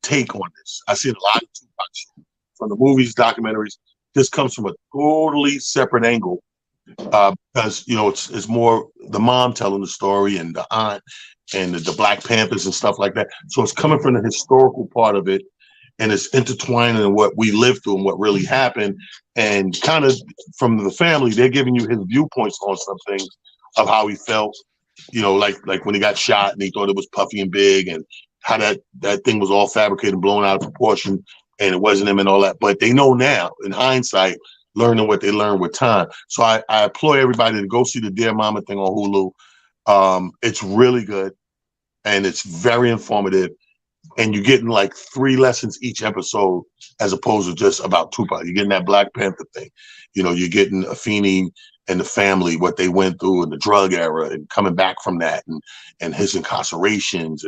take on this. I've seen a lot of Tupac from the movies, documentaries. This comes from a totally separate angle because, it's more the mom telling the story and the aunt and the Black Panthers and stuff like that. So it's coming from the historical part of it, and it's intertwining in what we lived through and what really happened. And kind of from the family, they're giving you his viewpoints on some things of how he felt, like when he got shot and he thought it was puffy and big and how that thing was all fabricated and blown out of proportion and it wasn't him and all that. But they know now, in hindsight, learning what they learned with time. So I implore everybody to go see the Dear Mama thing on Hulu. It's really good and it's very informative. And you're getting like 3 lessons each episode as opposed to just about Tupac. You're getting that Black Panther thing. You're getting Afeni and the family, what they went through in the drug era and coming back from that and his incarcerations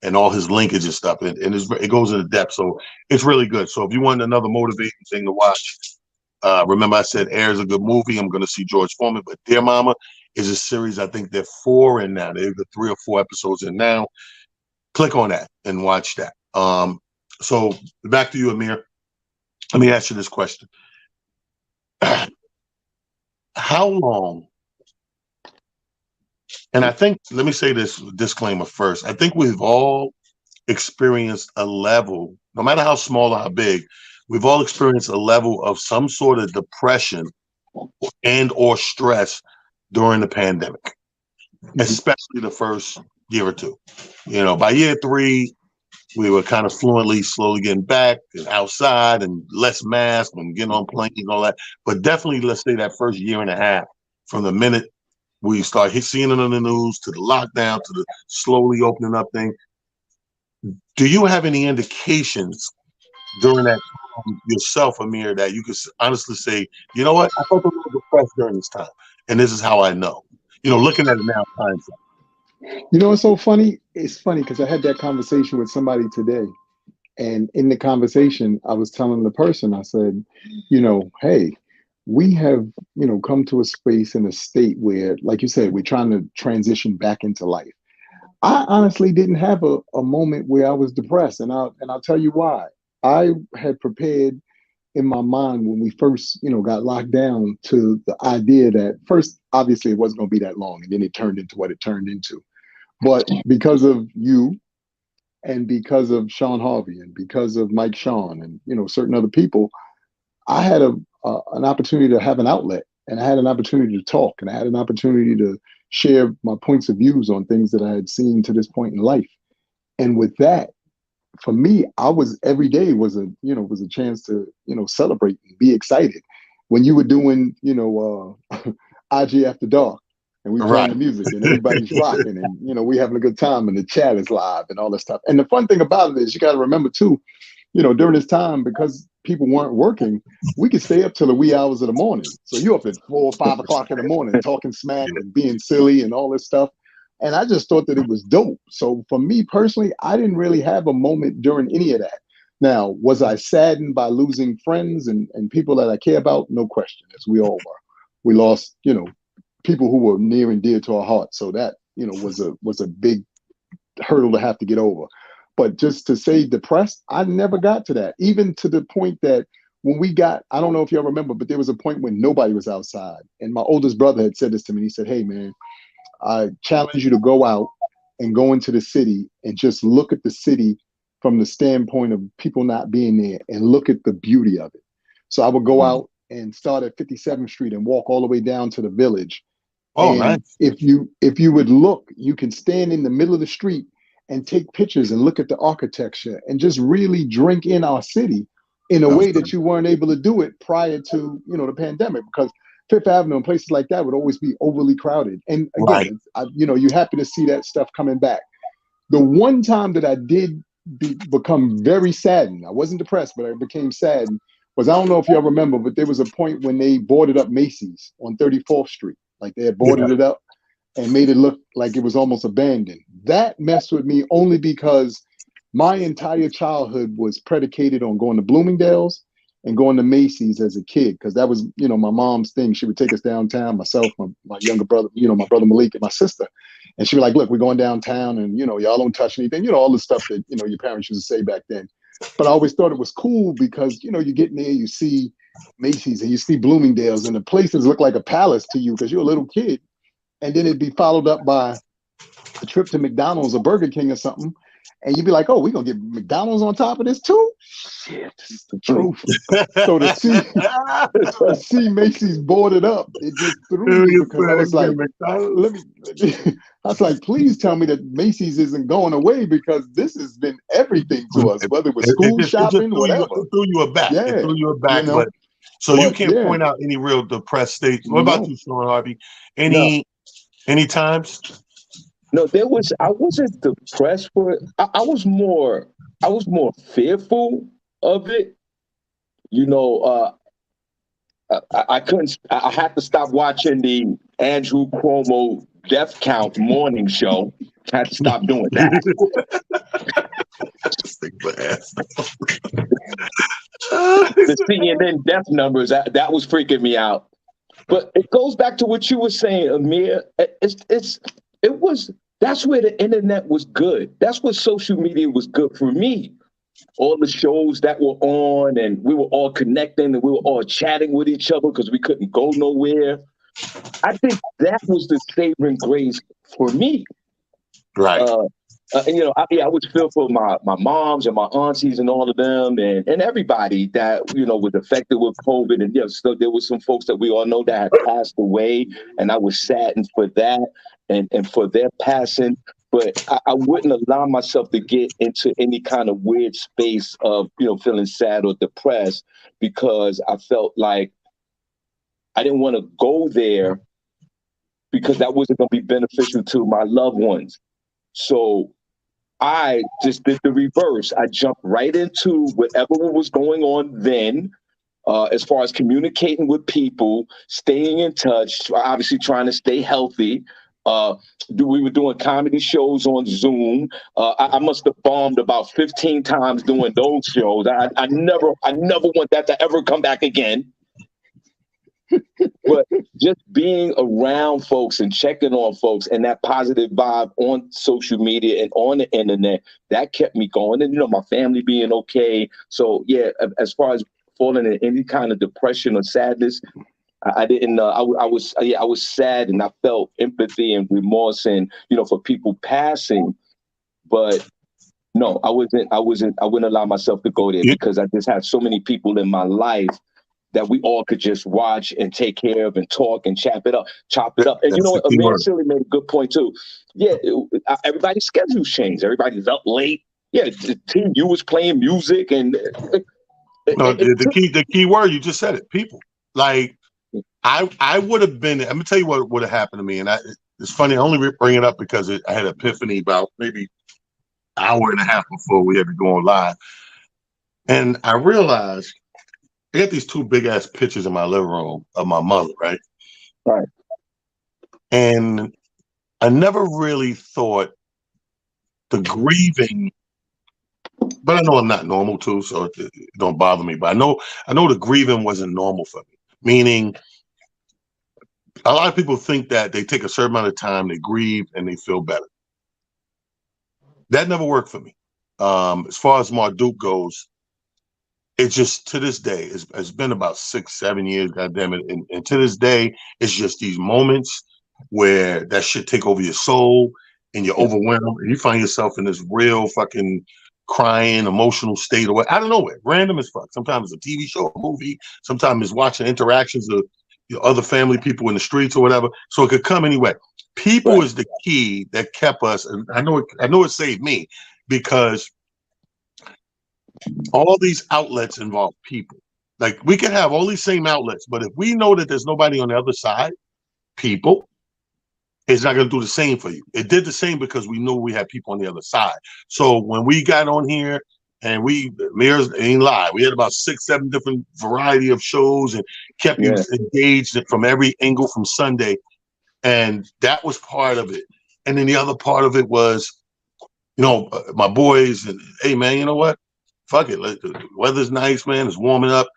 and all his linkage and stuff. And it goes into depth. So it's really good. So if you want another motivating thing to watch, remember I said Air is a good movie. I'm going to see George Foreman, but Dear Mama is a series. I think they're 4 in now. They're 3 or 4 episodes in now. Click on that and watch that. So back to you, Amir. Let me ask you this question. How long, and I think, let me say this disclaimer first. I think we've all experienced a level, no matter how small or how big, we've all experienced a level of some sort of depression and or stress during the pandemic, especially the first year or 2. By year 3, we were kind of fluently, slowly getting back and outside and less mask and getting on planes and all that. But definitely, let's say that first year and a half, from the minute we start seeing it on the news to the lockdown to the slowly opening up thing. Do you have any indications during that time yourself, Amir, that you could honestly say, you know what, I felt a little depressed during this time, and this is how I know? Looking at it now, hindsight. It's so funny. It's funny because I had that conversation with somebody today. And in the conversation, I was telling the person, I said, hey, we have, come to a space in a state where, like you said, we're trying to transition back into life. I honestly didn't have a moment where I was depressed, and I'll tell you why. I had prepared in my mind when we first, got locked down to the idea that first, obviously, it wasn't going to be that long, and then it turned into what it turned into. But because of you, and because of Sean Harvey, and because of Mike Sean, and certain other people, I had an opportunity to have an outlet, and I had an opportunity to talk, and I had an opportunity to share my points of views on things that I had seen to this point in life. And with that, for me, I was every day was a chance to celebrate and be excited. When you were doing IG After Dark, and we playing the music, and everybody's rocking, and we having a good time, and the chat is live and all that stuff. And the fun thing about it is you got to remember too, during this time, because people weren't working, we could stay up till the wee hours of the morning. So you're up at 4 or 5 o'clock in the morning talking smack and being silly and all this stuff. And I just thought that it was dope. So for me personally, I didn't really have a moment during any of that. Now, was I saddened by losing friends and people that I care about? No question, as we all were. We lost, people who were near and dear to our hearts. So that, was a big hurdle to have to get over. But just to say depressed, I never got to that. Even to the point that when we got, I don't know if y'all remember, but there was a point when nobody was outside. And my oldest brother had said this to me. He said, hey, man, I challenge you to go out and go into the city and just look at the city from the standpoint of people not being there and look at the beauty of it. So I would go out and start at 57th Street and walk all the way down to the village. Oh, and nice. if you would look, you can stand in the middle of the street and take pictures and look at the architecture and just really drink in our city in a way that you weren't able to do it prior to, the pandemic, because Fifth Avenue and places like that would always be overly crowded. And again, you're happy to see that stuff coming back. The one time that I did become very saddened, I wasn't depressed, but I became saddened, was, I don't know if y'all remember, but there was a point when they boarded up Macy's on 34th Street. Like they had boarded it up and made it look like it was almost abandoned. That messed with me only because my entire childhood was predicated on going to Bloomingdale's and going to Macy's as a kid, because that was, my mom's thing. She would take us downtown, myself, my younger brother, my brother Malik and my sister. And she'd be like, look, we're going downtown and, y'all don't touch anything, all the stuff that, your parents used to say back then. But I always thought it was cool because, you get in there, you see Macy's and you see Bloomingdale's, and the places look like a palace to you because you're a little kid. And then it'd be followed up by a trip to McDonald's or Burger King or something. And you'd be like, oh, we're going to get McDonald's on top of this too? Shit, this is the truth. So to see Macy's boarded up, it just threw me, because I was like, I was like, please tell me that Macy's isn't going away, because this has been everything to us, whether it was school shopping, whatever. It threw you aback. Yeah, it threw you aback. But you can't point out any real depressed states. What about you, Sean Harvey? Any times? No, I wasn't depressed for it. I was more fearful of it. I couldn't. I had to stop watching the Andrew Cuomo death count morning show. I had to stop doing that. The CNN death numbers, that was freaking me out. But it goes back to what you were saying, Amir. That's where the internet was good. That's what social media was good for me. All the shows that were on, and we were all connecting, and we were all chatting with each other because we couldn't go nowhere. I think that was the saving grace for me. Right. I was fearful of my moms and my aunties and all of them and everybody that, was affected with COVID. And so there was some folks that we all know that had passed away, and I was saddened for that and for their passing. But I wouldn't allow myself to get into any kind of weird space of, feeling sad or depressed, because I felt like I didn't want to go there, because that wasn't going to be beneficial to my loved ones. So I just did the reverse. I jumped right into whatever was going on then, as far as communicating with people, staying in touch, obviously trying to stay healthy. We were doing comedy shows on Zoom. I must have bombed about 15 times doing those shows. I never want that to ever come back again. But just being around folks and checking on folks and that positive vibe on social media and on the internet, that kept me going. And, my family being okay. So, yeah, as far as falling in any kind of depression or sadness, I didn't. I was sad, and I felt empathy and remorse, and for people passing. But no, I wasn't. I wouldn't allow myself to go there because I just had so many people in my life that we all could just watch and take care of and talk and chop it up. And That's you know the what? key Amir word. Silly made a good point too. Yeah, everybody's schedules change. Everybody's up late. Yeah, the team you was playing music and No, the key word, you just said it. People. Like I would have been. I'm gonna tell you what would have happened to me, and it's funny. I only bring it up because I had an epiphany about maybe an hour and a half before we had to go on live, and I realized I got these two big ass pictures in my living room of my mother, right? Right. And I never really thought the grieving, but I know I'm not normal too, so it don't bother me. But I know the grieving wasn't normal for me. Meaning, a lot of people think that they take a certain amount of time, they grieve, and they feel better. That never worked for me. As far as Marduk goes, it's just to this day, it's been about 6-7 years, goddamn it, and to this day, it's just these moments where that shit take over your soul and you're overwhelmed and you find yourself in this real fucking crying, emotional state or what, out of nowhere, random as fuck. Sometimes it's a TV show, a movie, sometimes it's watching interactions of other family people in the streets or whatever. So it could come anyway. People is the key that kept us, and I know it saved me because all these outlets involve people. Like we can have all these same outlets, but if we know that there's nobody on the other side, people, it's not going to do the same for you. It did the same because we knew we had people on the other side. So when we got on here and Mirrors ain't lie, we had about 6-7 different variety of shows and kept you engaged from every angle from Sunday. And that was part of it. And then the other part of it was, my boys and, hey man, you know what? Fuck it. The weather's nice, man. It's warming up.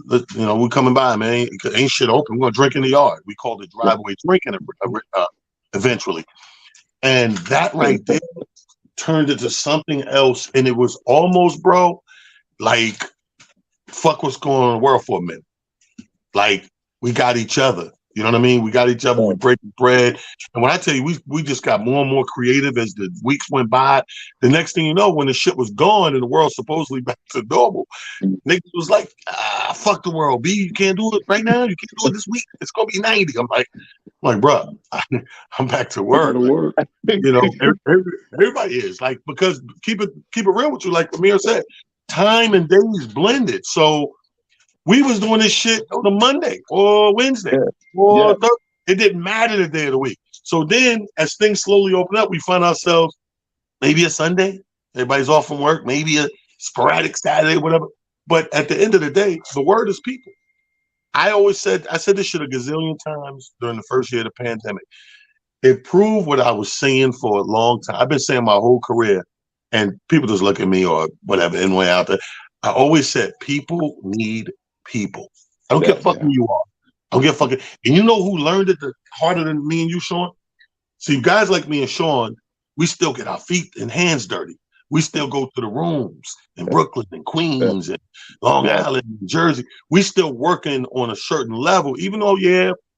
We're coming by, man. Ain't shit open. We're gonna drink in the yard. We called it driveway drinking eventually, and that right there turned into something else. And it was almost, bro, like fuck what's going on in the world for a minute. Like we got each other. You know what I mean? We got each other. We break bread. And when I tell you, we just got more and more creative as the weeks went by. The next thing you know, when the shit was gone and the world supposedly back to normal, niggas was like, fuck the world, B. You can't do it right now. You can't do it this week. It's gonna be 90. I'm like, bro, I'm back to work. Everybody is like, because keep it real with you, like Amir said, time and days blended. So we was doing this shit on a Monday or Wednesday or Thursday. It didn't matter the day of the week. So then as things slowly open up, we find ourselves maybe a Sunday, everybody's off from work, maybe a sporadic Saturday, whatever. But at the end of the day, the word is people. I said this shit a gazillion times during the first year of the pandemic. It proved what I was saying for a long time. I've been saying my whole career, and people just look at me or whatever, anyway out there. I always said people need people. I don't give a fuck who you are. I don't give a fuck. And you know who learned it harder than me and you, Sean? See, guys like me and Sean, we still get our feet and hands dirty. We still go to the rooms in Brooklyn and Queens and Long Island and Jersey. We still working on a certain level, even though,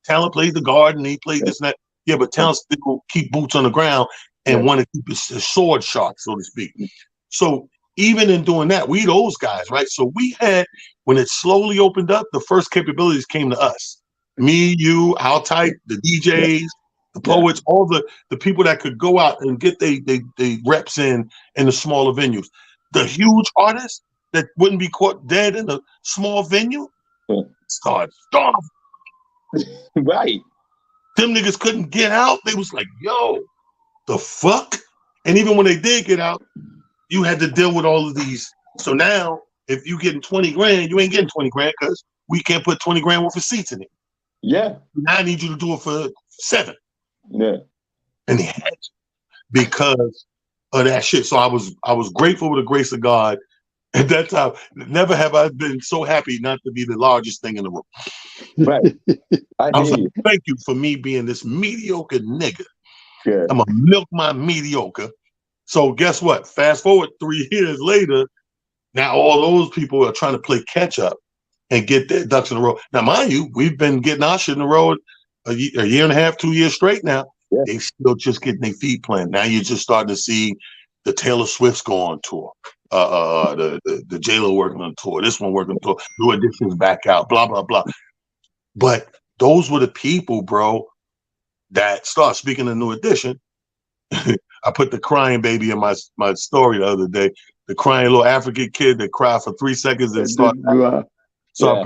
talent plays the guard and he played this and that. Yeah, but talent still keep boots on the ground and want to keep his sword sharp, so to speak. So even in doing that, we those guys, right? So we had, when it slowly opened up, the first capabilities came to us. Me, you, our type, the DJs, the poets, all the people that could go out and get they reps in the smaller venues. The huge artists that wouldn't be caught dead in a small venue started starving. Right. Them niggas couldn't get out. They was like, yo, the fuck? And even when they did get out, you had to deal with all of these. So now, if you getting 20 grand, you ain't getting 20 grand because we can't put 20 grand worth of seats in it. Yeah. Now I need you to do it for 7. Yeah. And they had to because of that shit. So I was grateful with the grace of God At that time, never have I been so happy not to be the largest thing in the room. Right. I I was hear like, you. thank you for me being this mediocre nigga. Yeah. I'm gonna milk my mediocre. So guess what? Fast forward 3 years later, now all those people are trying to play catch up and get their ducks in a row. Now, mind you, we've been getting our shit in a row a year and a half, 2 years straight now. Yeah. They still just getting their feet planted. Now you're just starting to see the Taylor Swifts go on tour. The J-Lo working on tour, this one working on tour, New Edition's back out, blah, blah, blah. But those were the people, bro, that start. Speaking of New Edition, I put the crying baby in my story the other day. The crying little African kid that cried for 3 seconds and started. So Yeah.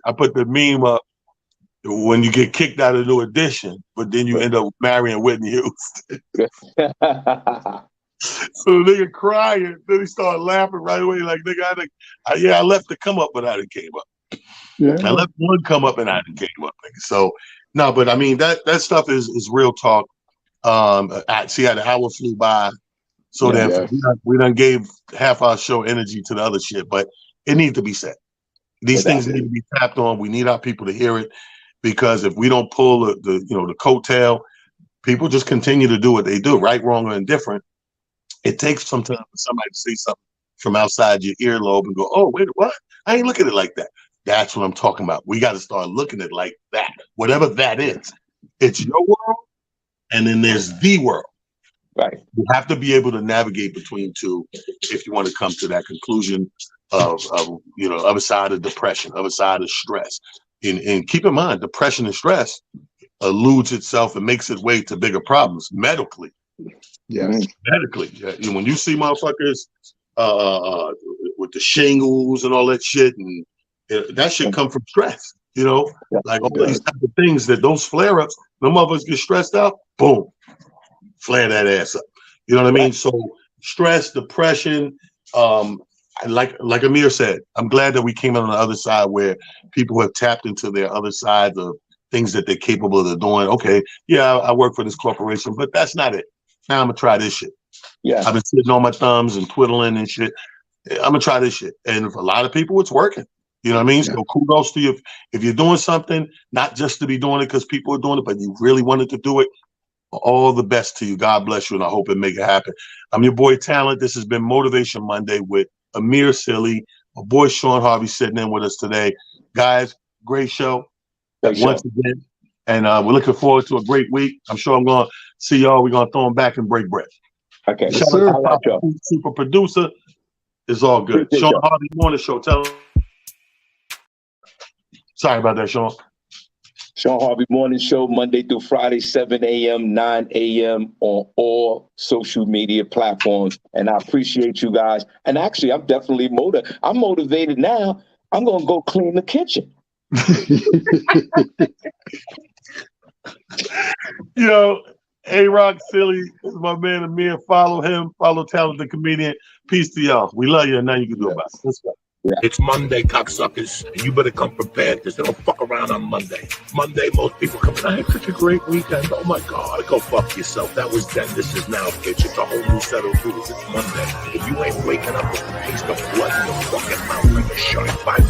I put the meme up when you get kicked out of New Edition, but then you end up marrying Whitney Houston. So the nigga crying, then he started laughing right away, like, nigga, I left the come up, but I done came up. Yeah. I left one come up and I done came up, nigga. So no, but I mean that stuff is real talk. See how the hour flew by. So that we done gave half our show energy to the other shit, but it needs to be said. These things need to be tapped on. We need our people to hear it, because if we don't pull the coattail, people just continue to do what they do, right, wrong, or indifferent. It takes some time for somebody to say something from outside your earlobe and go, oh, wait, what? I ain't looking at it like that. That's what I'm talking about. We got to start looking at it like that, whatever that is. It's your world, and then there's the world. Right. You have to be able to navigate between two if you want to come to that conclusion of other side of depression, other side of stress. And keep in mind, depression and stress eludes itself and makes its way to bigger problems medically. Yes. Medically. When you see motherfuckers with the shingles and all that shit, and that shit come from stress, like all these type of things, that those flare-ups, the motherfuckers get stressed out, boom, flare that ass up. You know what I mean? So stress, depression, like Amir said, I'm glad that we came out on the other side where people have tapped into their other side of things that they're capable of doing. Okay, yeah, I work for this corporation, but that's not it. Now I'm gonna try this shit. Yeah. I've been sitting on my thumbs and twiddling and shit. I'm gonna try this shit. And for a lot of people, it's working. You know what I mean? Yeah. So kudos to you. If you're doing something, not just to be doing it because people are doing it, but you really wanted to do it, all the best to you. God bless you, and I hope it make it happen. I'm your boy Talent. This has been Motivation Monday with Amir Silly. My boy Sean Harvey sitting in with us today. Guys, great show. Once again. And we're looking forward to a great week. I'm sure I'm going to see y'all. We're going to throw them back and break bread. Okay. Shout out to our super producer. It's all good. Sean Harvey Morning Show. Tell him. Sorry about that, Sean. Sean Harvey Morning Show, Monday through Friday, 7 a.m., 9 a.m. on all social media platforms. And I appreciate you guys. And actually, I'm definitely motivated now. I'm going to go clean the kitchen. A-Rock Silly is my man Amir. Follow him. Follow Talented Comedian. Peace to y'all. We love you, and nothing you can do about it. Let's go. Yeah. It's Monday, cocksuckers, and you better come prepared because they don't fuck around on Monday. Monday, most people come in, I had such a great weekend. Oh my God, go fuck yourself. That was then, this is now, bitch. It's a whole new set of rules. It's Monday. If you ain't waking up with the taste of blood in your fucking mouth like a shark, 5